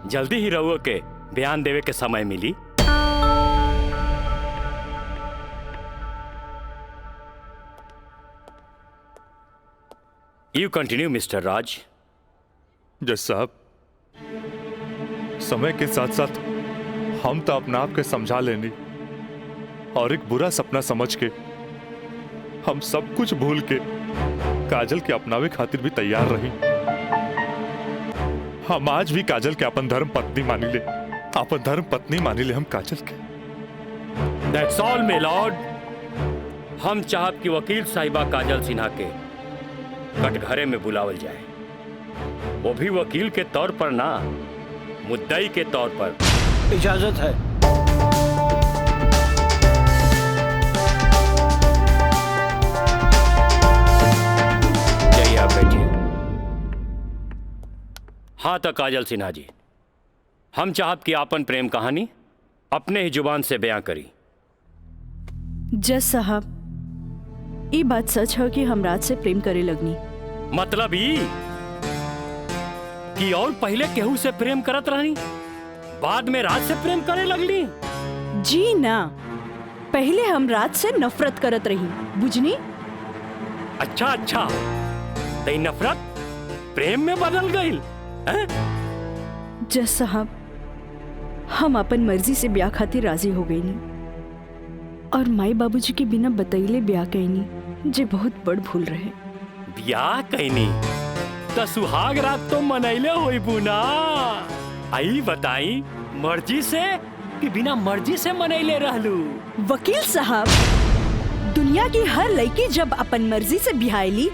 जल्दी ही रहुओ के बयान देवे के समय मिली। यू कंटिन्यू मिस्टर राज। जज साहब, समय के साथ साथ हम तो अपना आप के समझा लेनी और एक बुरा सपना समझ के हम सब कुछ भूल के काजल के अपनावे खातिर भी तैयार रही। हम आज भी काजल के अपन धर्म पत्नी मानी ले, अपन धर्म पत्नी मानी ले हम काजल के। That's all, my lord। हम चाहत कि वकील साहिबा काजल सिन्हा के कटघरे में बुलावल जाए, वो भी वकील के तौर पर ना, मुद्दई के तौर पर। इजाजत है। जाइए, आप बैठिए। हाँ तो काजल सिन्हा जी, हम चाहत कि आपन प्रेम कहानी अपने ही जुबान से बयां करी। जज साहब, ये बात सच है कि हम राज से प्रेम करे लगनी। मतलब ई कि और पहले केहू से प्रेम करत रहनी, बाद में राज से प्रेम करे लगली? जी ना, पहले हम राज से नफरत करत रही, बुझनी? अच्छा अच्छा, तो नफरत प्रेम में बदल गई? जज साहब, हम अपन मर्जी से ब्याह खातिर राजी हो गई नी और माई बाबूजी के बिना बतैले ब्याह कहनी, जे बहुत बड़ भूल रहे। ब्याह कहनी? तो सुहाग रात तो मनैले होई बुना। आई बताई, मर्जी से कि बिना मर्जी से मनैले रहलू? वकील साहब, दुनिया की हर लड़की जब अपन मर्जी से बिहाईली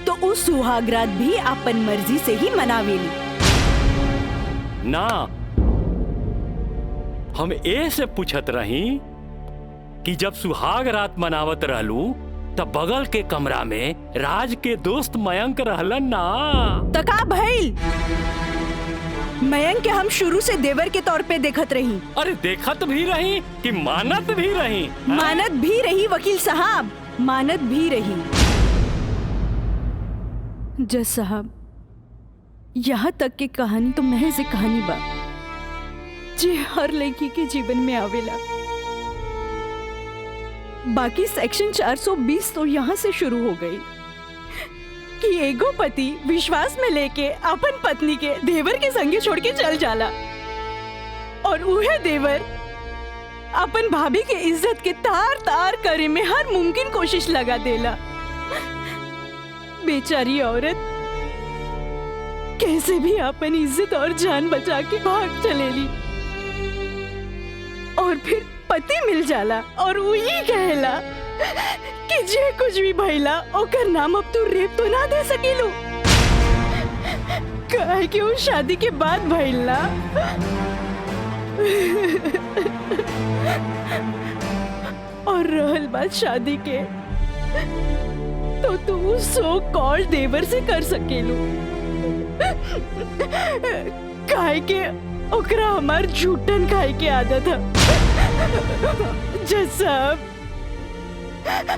तो उस सुहागरात भी अपन मर्जी से ही मनावेली। ना, हम ए से पूछत रही कि जब सुहाग रात मनावत रहलू तब बगल के कमरा में राज के दोस्त मयंक रहलन ना। तका भइल, मयंक के हम शुरू से देवर के तौर पे देखत रही। अरे देखत भी रही कि मानत भी रही? मानत भी रही वकील साहब, मानत भी रही। जज साहब, यहाँ तक की कहानी तो महज एक कहानी बा जे हर लड़की के जीवन में आवेला। बाकी सेक्शन 420 तो यहाँ से शुरू हो गई कि एगो पति विश्वास में लेके अपन पत्नी के देवर के संगे छोड़ के चल जाला और उहे देवर अपन भाभी के इज्जत के तार तार करे में हर मुमकिन कोशिश लगा देला। बेचारी औरत कैसे भी अपन इज्जत और जान बचा के भाग चलेली और फिर पति मिल जाला और वही कहला कि जे कुछ भी भइला ओकर नाम अब तू रेप तो ना दे सकेलू, काहे कि वो शादी के बाद भइला। और रहल बात शादी के, तो तू सो कॉल देवर से कर सकेलू, काहे के ओकरा हमार झूठन खाए के आदत है। जज साहब,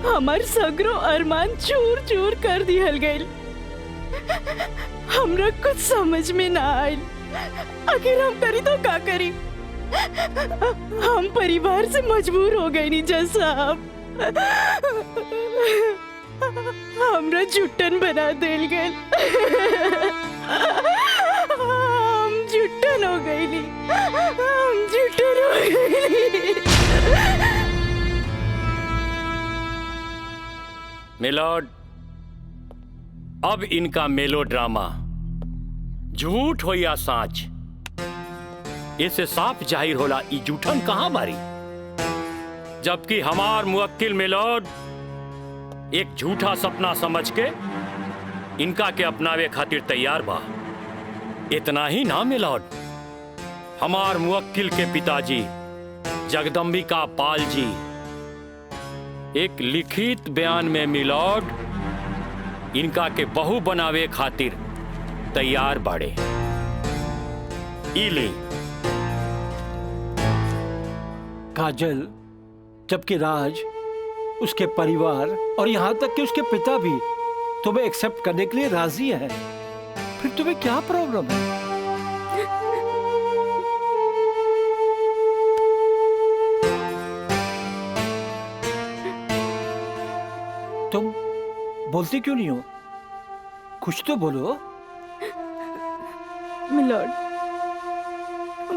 हमार सगरो अरमान चूर चूर कर दिहल गइल। हमरा कुछ समझ में ना आइल, आखिर हम करी तो का करी। हम परिवार से मजबूर हो गए नी जज साहब, हमरा झूठन बना देल गइल। हम झूठन हो गई नी, हम झूठन हो गई। मिलॉर्ड, अब इनका मेलोड्रामा झूठ हो या साच, इससे साफ जाहिर होला ई झूठन कहां बारी। जबकि हमार मुवक्किल मिलॉर्ड एक झूठा सपना समझ के इनका के अपनावे खातिर तैयार बा। इतना ही ना मिलॉर्ड, हमार मुवक्किल के पिताजी जगदम्बिका पाल जी एक लिखित बयान में मिलॉर्ड इनका के बहू बनावे खातिर तैयार बाड़े। इली काजल, जबकि राज, उसके परिवार और यहाँ तक कि उसके पिता भी तुम्हें एक्सेप्ट करने के लिए राजी है, फिर तुम्हें क्या प्रॉब्लम है? तुम बोलती क्यों नहीं हो? कुछ तो बोलो। मिलॉर्ड,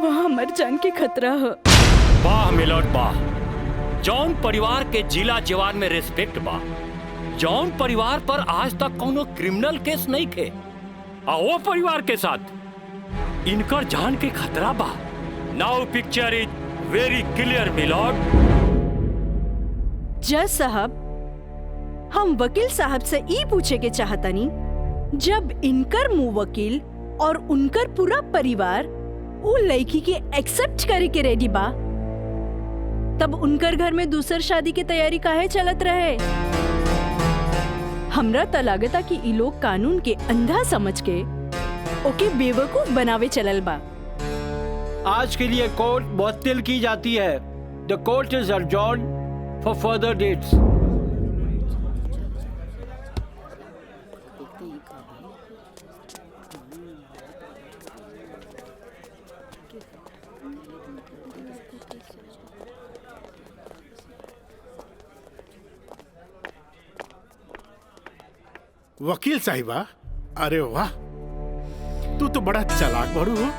वहाँ मर जान के खतरा है। वाह मिलॉर्ड वाह, जौन परिवार के जिला जवान में रिस्पेक्ट बा, जौन परिवार पर आज तक कोनो क्रिमिनल केस नहीं थे, और वो परिवार के साथ इनकर जान के खतरा बा। Now picture is very clear milord. जज साहब, हम वकील साहब से ई पूछे के चाहतनी, जब इनकर मुवक्किल और उनकर पूरा परिवार वो लड़की के एक्सेप्ट करे के रेडी बा, तब उनकर घर में दूसर शादी की तैयारी काहे चलत रहे? हमरा त लागता कि ई लोग कानून के अंधा समझ के ओके बेवकूफ बनावे चलल बा। आज के लिए कोर्ट मुअत्तल की जाती है। The court is adjourned for further dates. वकील साहिबा, अरे वाह, तू तो बड़ा चालाक बड़ू हो।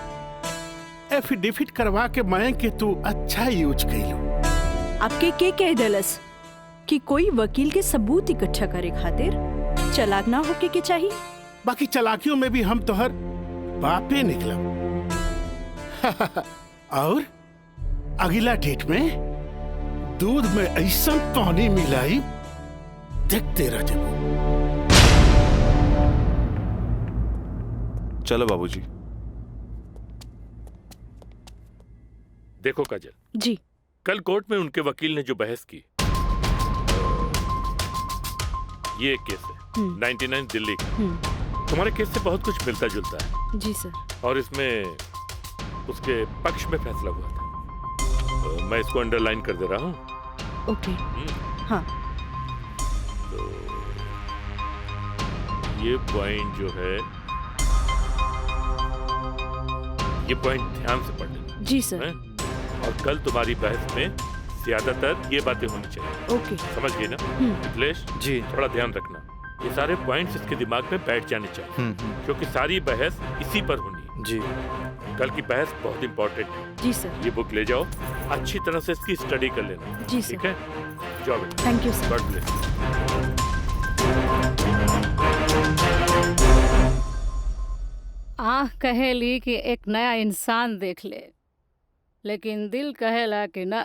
एफिडेविट करवा के मयंक के तू अच्छा यूज कैलू। आपके के कह दलस कि कोई वकील के सबूत इकट्ठा करे खातिर चालाक ना होके के चाहिए? बाकी चालाकियों में भी हम तोहर बापे निकलब। और अगला डेट में दूध में ऐसा पानी मिलाई देखते रह जाओ। चलो बाबूजी। देखो काजल जी, कल कोर्ट में उनके वकील ने जो बहस की, ये एक केस है 99 दिल्ली का। तुम्हारे केस से बहुत कुछ मिलता जुलता है। जी सर। और इसमें उसके पक्ष में फैसला हुआ था। मैं इसको अंडरलाइन कर दे रहा हूँ। ओके। हाँ। तो ये पॉइंट जो है, ये पॉइंट ध्यान से पढ़ लेना। जी सर। और कल तुम्हारी बहस में ज्यादातर ये बातें होनी चाहिए। ओके। समझ गई ना मिथिलेश? जी। थोड़ा ध्यान रखना, ये सारे पॉइंट्स इसके दिमाग में बैठ जाने चाहिए, क्योंकि सारी बहस इसी पर होनी है। जी। कल की बहस बहुत इंपॉर्टेंट है। जी सर। ये बुक ले जाओ, अच्छी तरह से इसकी स्टडी कर लेना। जी सर। ठीक है, जाओ बेटा। Thank you sir. God bless. आँख कहेली कि एक नया इंसान देख ले, लेकिन दिल कहेला कि न।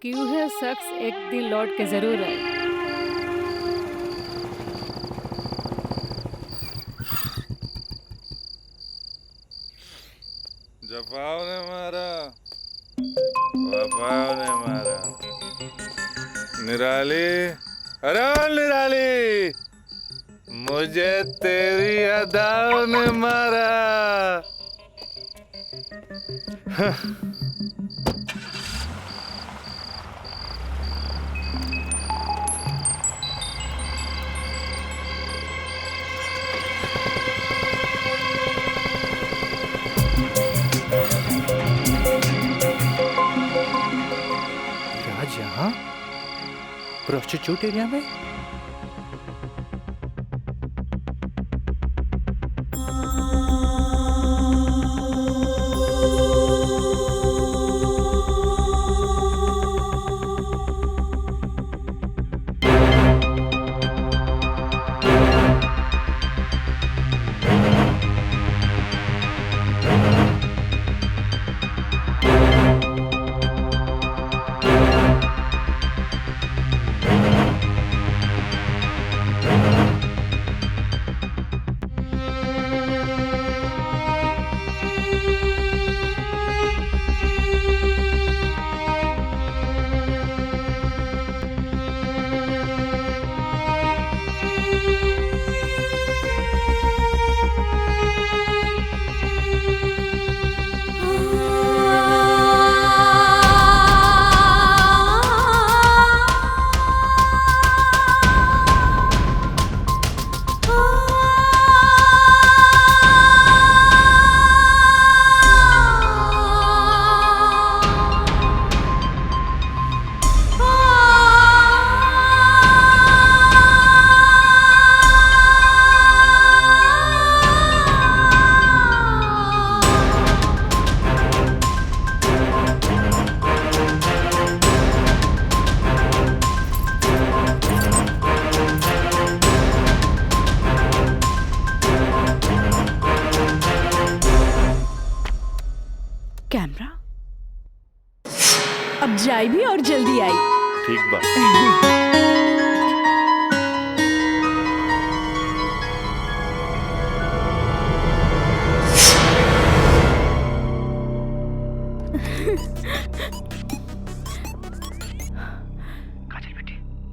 कि वह शख्स एक दिन लौट के जरूर आए। जफाओ ने मारा, वफाओ ने मारा। निराली, अरे निराली, मुझे तेरी अदाओं ने मारा। राज यहाँ प्रोस्टिट्यूट एरिया में? कैमरा अब जाए भी और जल्दी आई। ठीक बात।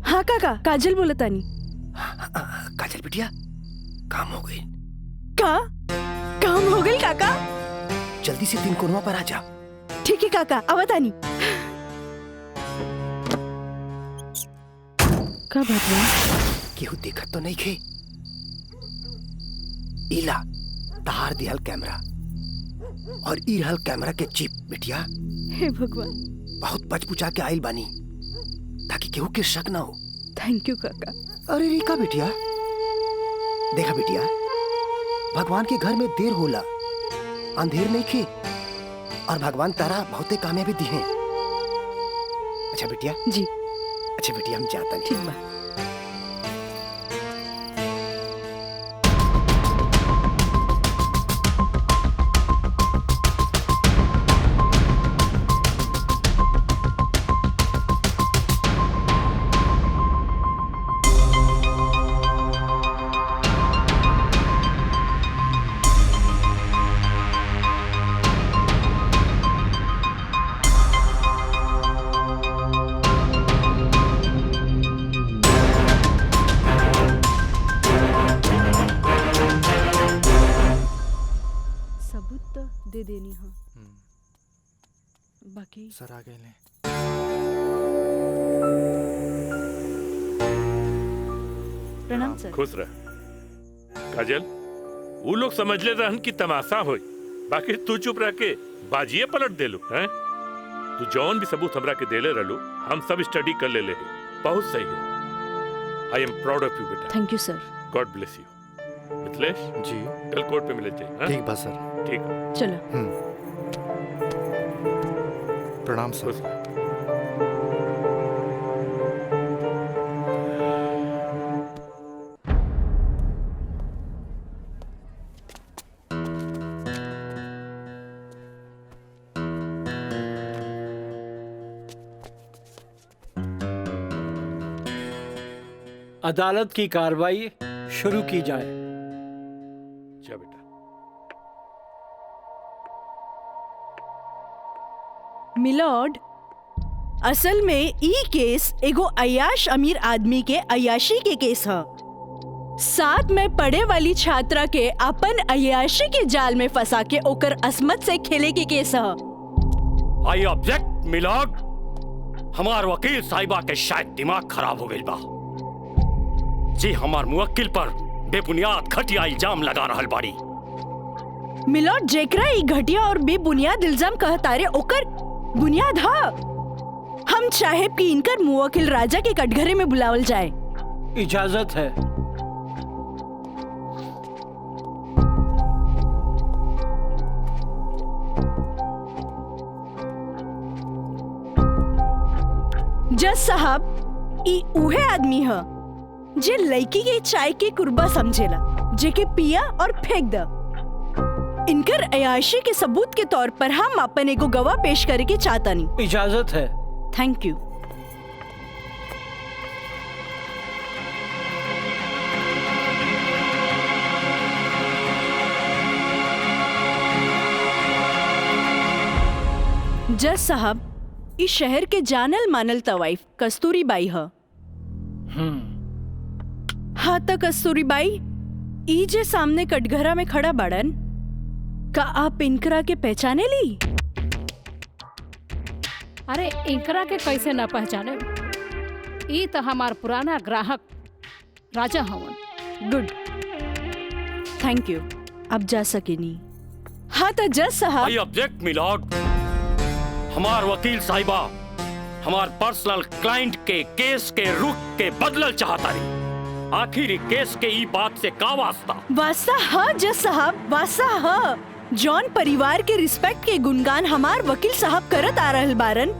हाँ काका, काजल बोला तानी। काजल बिटिया, काम हो गई। काम हो गई काका? जल्दी से 3 कोनवा पर आ जा। ठीक है काका, आवतानी। का बात है? केहू देखत तो नहीं खे? इला तार दिहल कैमरा और ई रहल कैमरा के चिप। बिटिया हे भगवान, बहुत बचपुचा के आइल बानी ताकि केहू के शक ना हो। थैंक यू काका। अरे रीका बिटिया, देखा बिटिया, भगवान के घर में देर होला, अंधेर नहीं खे, और भगवान तारा बहुते कामयाबी दी है। अच्छा बिटिया जी। अच्छा अच्छा बेटी हम जाता नहीं। ठीक बा। दे देनी हाँ। बाकी सर आ गए ले। प्रणाम सर। खुश रह काजल। वो लोग समझ ले रहन की तमाशा होई, बाकी तू चुप रह के बाजिए पलट देलू हैं। तू जौन भी सबूत हमरा के देले रहलू हम सब स्टडी कर ले बहुत सही है। I am proud of you बेटा। Thank you sir. God bless you. Mithilesh ji कल कोर्ट पे मिले जाए। ठीक बा सर। ठीक है चलो। प्रणाम सर। अदालत की कार्रवाई शुरू की जाए। जा बेटा। मिलॉर्ड, असल में ई केस एगो अय्याश अमीर आदमी के अय्याशी के केस है। साथ में पढ़े वाली छात्रा के अपन अय्याशी के जाल में फंसा के ओकर असमत से खेले के केस है। I object milord. हमार वकील साहिबा के शायद दिमाग खराब हो गई बा जी। हमार मुवक्किल पर बेबुनियाद घटिया इल्जाम लगा रहल बाड़ी। मिलॉर्ड, जेकरा ई घटिया और बेबुनियाद इल्जाम कहतारे ओकर बुनियाद हा। हम चाहे कि इनकर मुवक्किल राजा के कटघरे में बुलावल जाए। इजाजत है। जज साहब, ई उहे आदमी है जे लड़की के चाय के कुर्बा समझेला, जेके पिया और फेंक द। इनकर अयाशी के सबूत के तौर पर हम अपन एगो गवाह पेश करे के चाहतानी। इजाजत है। Thank you. जज साहब, इस शहर के जानल मानल तवाइफ कस्तूरी बाई है। हाँ तो कस्तूरी बाई, ई जे सामने कटघरा में खड़ा बाड़न, का आप इनकरा के पहचाने ली? अरे इनकरा के कैसे ना पहचाने? ई तो हमार पुराना ग्राहक राजा हवन। Good, thank you. अब जा सकेनी। हाँ तो जज साहब। I object milord. हमार वकील साहिबा हमार पर्सनल क्लाइंट के केस के रुख के बदलल चाहता रही। आखिर केस के ई बात से का वास्ता? वास्ता हाँ जज साहब, वास्ता हाँ। जॉन परिवार के रिस्पेक्ट के गुणगान हमार वकील साहब करत आ रहल बारन,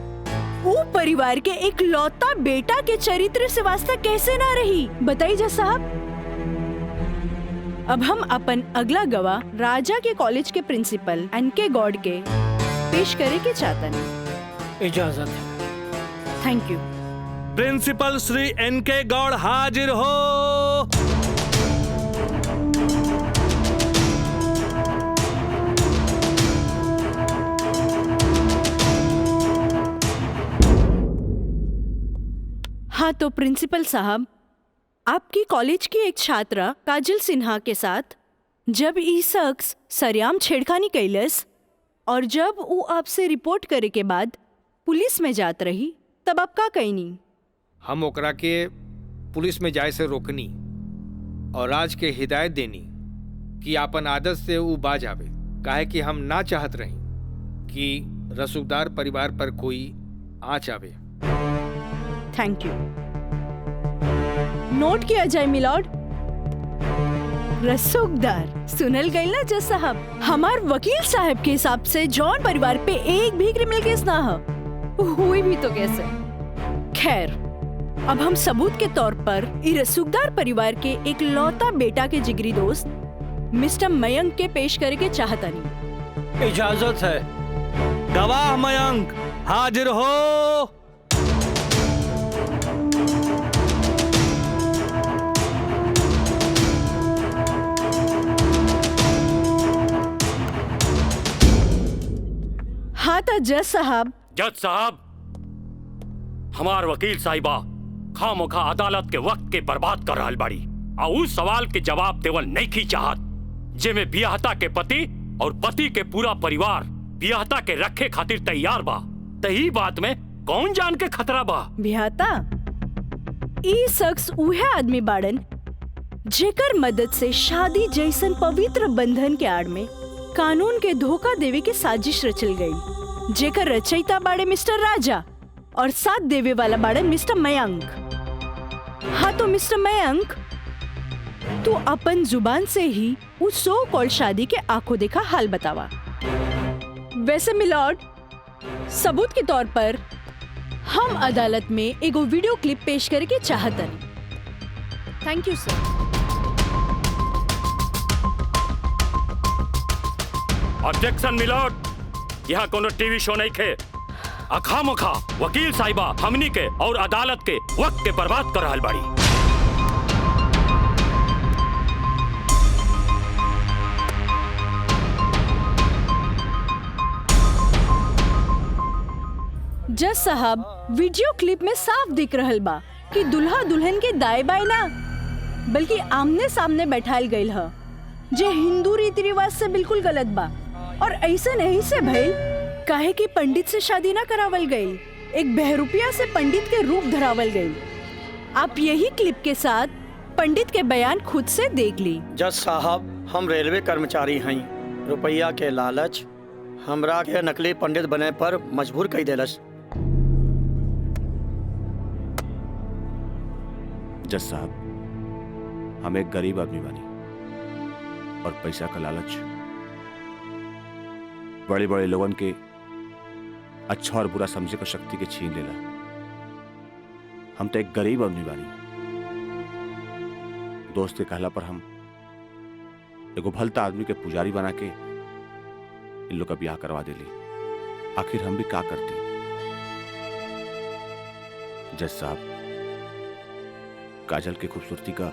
वो परिवार के एक लौता बेटा के चरित्र से वास्ता कैसे ना रही? बताइए जज साहब। अब हम अपन अगला गवाह राजा के कॉलेज के प्रिंसिपल एनके गॉड के पेश करे के चाहतनी। इजाजत है। Thank you. प्रिंसिपल श्री एनके गौड़ हाजिर हो। हाँ तो प्रिंसिपल साहब, आपकी कॉलेज की एक छात्रा काजल सिन्हा के साथ जब ई शख्स सरेआम छेड़खानी कैलस और जब वो आपसे रिपोर्ट करे के बाद पुलिस में जात रही, तब आप का कहनी? हम ओकरा के पुलिस में जाए से रोकनी और आज के हिदायत देनी कि आपन आदत से वो बाज आवे, काहे कि हम ना चाहत रही कि रसूखदार परिवार पर कोई आँच आवे। Thank you. नोट किया जाए मिलॉर्ड। रसूखदार सुनल गई ना जज साहब? हमार वकील साहब के हिसाब से जॉन परिवार पे एक भी क्रिमिनल केस ना हो, हुई भी तो कैसे? खैर, अब हम सबूत के तौर पर ई रसूखदार परिवार के एक लौता बेटा के जिगरी दोस्त मिस्टर मयंक के पेश करे के चाहतानी। इजाजत है। गवाह मयंक हाजिर हो। हाँ तो जज साहब। जज साहब, हमार वकील साहिबा खामोखा अदालत के वक्त के बर्बाद कर रहल बाड़ी और उस सवाल के जवाब देवल नहीं की चाहत जेमे बियाहता के पति और पति के पूरा परिवार बियाहता के रखे खातिर तैयार बा। तही बात में कौन जान के खतरा बा? बियाहता ई शख्स उहे आदमी बाड़न जेकर मदद से शादी जैसन पवित्र बंधन के आड़ में कानून के धोखा देवे के साजिश रचल गई, जेकर रचयिता बाड़े मिस्टर राजा और साथ देवे वाला बाड़न मिस्टर मयंक। हाँ तो मिस्टर मयंक, तू अपन जुबान से ही उस सो कॉल्ड शादी के आंखों देखा हाल बतावा। वैसे मिलॉर्ड, सबूत के तौर पर हम अदालत में एगो वीडियो क्लिप पेश करके चाहतन। Thank you sir. Objection milord, यहाँ कोनो टीवी शो नहीं खे। अखामोखा वकील साहिबा हमनी के और अदालत के वक्त के बर्बाद कर रहल बाड़ी। जज साहब, वीडियो क्लिप में साफ दिख रहल बा कि दुल्हा दुल्हन के दाएं बाएं ना बल्कि आमने सामने बैठाल गईल ह, जे हिंदू रीति रिवाज से बिल्कुल गलत बा। और ऐसे नहीं से भइल काहे कि पंडित से शादी ना करावल गई, एक बहरूपिया से पंडित के रूप धरावल गई। आप यही क्लिप के साथ पंडित के बयान खुद से देख ली। जज साहब, हम रेलवे कर्मचारी हैं। रुपया के लालच हमरा के नकली पंडित बने पर मजबूर कर देलस। जज साहब, हम एक गरीब आदमी बानी और पैसा का लालच बड़े बड़े लोगन के अच्छा और बुरा समझे को शक्ति के छीन लेला। हम तो एक गरीब आदमी बानी। दोस्त के कहला पर हम एगो भलता आदमी के पुजारी बना के इन लोग का ब्याह करवा देली। आखिर हम भी क्या करती? जज साहब, काजल की खूबसूरती का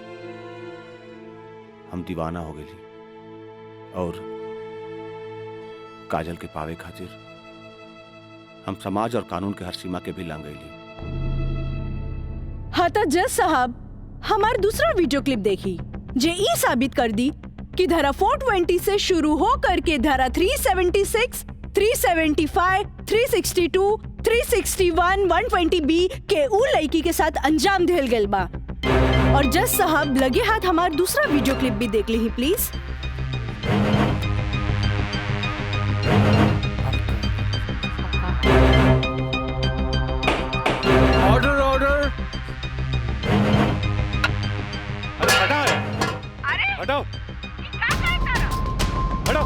हम दीवाना हो गई और काजल के पावे खातिर हम समाज और कानून के हर सीमा के भी लांग गईली। हाँ तो जज साहब, हमार दूसरा वीडियो क्लिप देखी जे ई साबित कर दी कि धारा 420 से शुरू हो करके धारा 376, 375, 362, 361, 120B के उ लड़की के साथ अंजाम दिल गल बा। और जज साहब, लगे हाथ हमार दूसरा वीडियो क्लिप भी देख ली प्लीज। Order order. अरे हटाओ, हटाओ, हटाओ।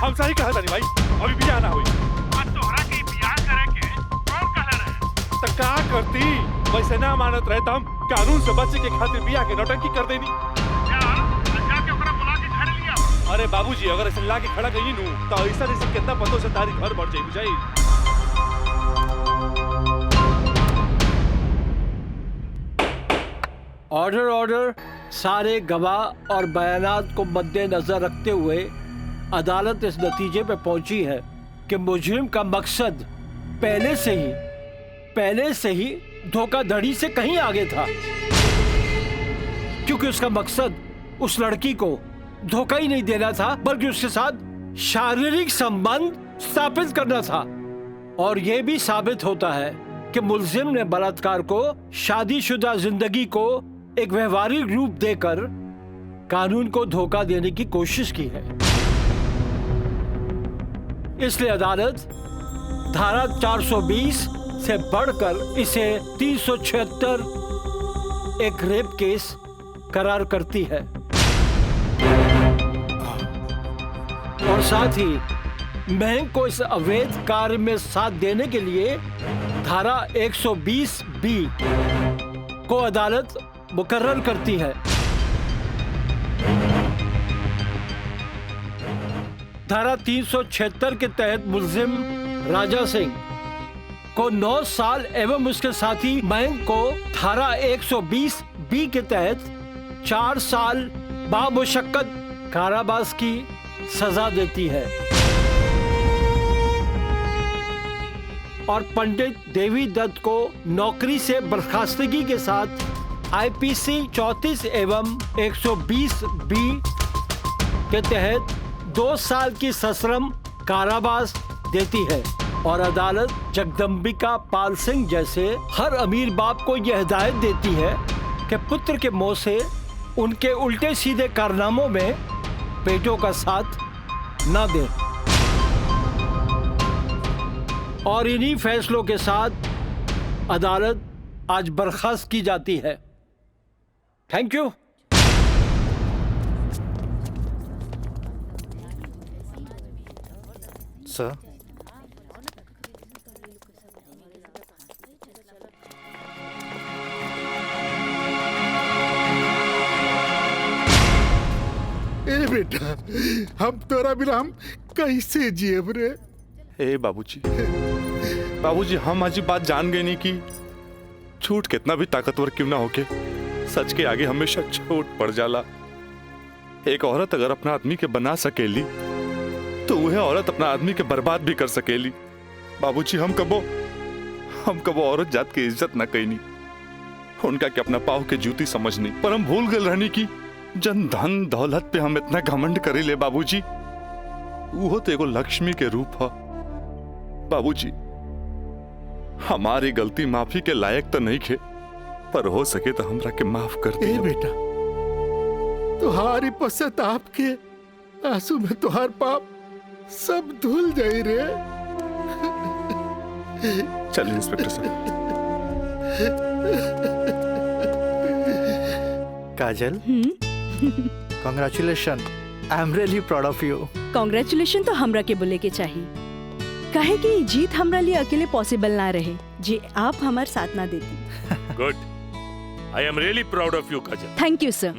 हम सही कहा था नहीं भाई, अभी बियाह ना हुई। तोहरा के बियाह करे के कौन कहले रहे? तो का करती? वैसे ना मानत रहे तो हम कानून से बचे के खातिर बियाह के नौटंकी कर देनी। जाके ओकरा बुला के घर लिया। अरे बाबूजी, अगर ऐसे ला के खड़ा गई नू तो ऐसा कितना पतों से तारी घर बढ़ जाई बुझाई। Order order. सारे गवाह और बयानात को मद्देनजर रखते हुए अदालत इस नतीजे पे पहुंची है कि मुजरिम का मकसद पहले से ही धोखाधड़ी से कहीं आगे था, क्योंकि उसका मकसद उस लड़की को धोखा ही नहीं देना था बल्कि उसके साथ शारीरिक संबंध स्थापित करना था। और यह भी साबित होता है कि मुलजिम ने बलात्कार को शादीशुदा जिंदगी को एक व्यवहारिक रूप देकर कानून को धोखा देने की कोशिश की है। इसलिए अदालत धारा 420 से बढ़कर इसे 376 एक रेप केस करार करती है और साथ ही महंग को इस अवैध कार्य में साथ देने के लिए धारा 120 बी को अदालत मुकर्रर करती है। धारा 376 के तहत मुलजिम राजा सिंह को 9 साल एवं उसके साथी मयंक को धारा 120 बी के तहत 4 साल बामुशक्कत कारावास की सजा देती है और पंडित देवी दत्त को नौकरी से बर्खास्तगी के साथ आईपीसी 34 एवं 120 बी के तहत 2 साल की सश्रम कारावास देती है और अदालत जगदम्बिका पाल सिंह जैसे हर अमीर बाप को यह हिदायत देती है कि पुत्र के मुंह से उनके उल्टे सीधे कारनामों में बेटों का साथ न दें। और इन्हीं फैसलों के साथ अदालत आज बर्खास्त की जाती है। Thank you. सर, ए बेटा, हम तोरा बिना हम कैसे जियब रे? ए बाबूजी हम आज बात जान गए नहीं कि झूठ कितना भी ताकतवर क्यों ना होके सच के आगे हमेशा छोट पड़ जाला। एक औरत अगर अपना आदमी के बना सकेली तो वह औरत अपना आदमी के बर्बाद भी कर सकेली। बाबूजी हम कबो औरत जात की इज्जत ना कईनी, उनका के अपना पाव के जूती समझनी, पर हम भूल गए रहनी की जन धन दौलत पे हम इतना घमंड करे ले। बाबूजी वो तो एगो लक्ष्मी के रूप है। बाबूजी हमारी गलती माफी के लायक तो नहीं खे, पर हो सके तो हमरा के माफ कर दे। बेटा, तुहारी पश्चाताप के आंसू में तुहार पाप सब धुल जाई रे। चलिए इंस्पेक्टर साहब। Kajal, congratulation, I am really proud of you. Congratulation तो हमरा के बोले के चाहिए, काहे कि जीत हमरा लिए अकेले पॉसिबल ना रहे जे आप हमार साथ ना देती। Good, I am really proud of you Kajal. Thank you sir.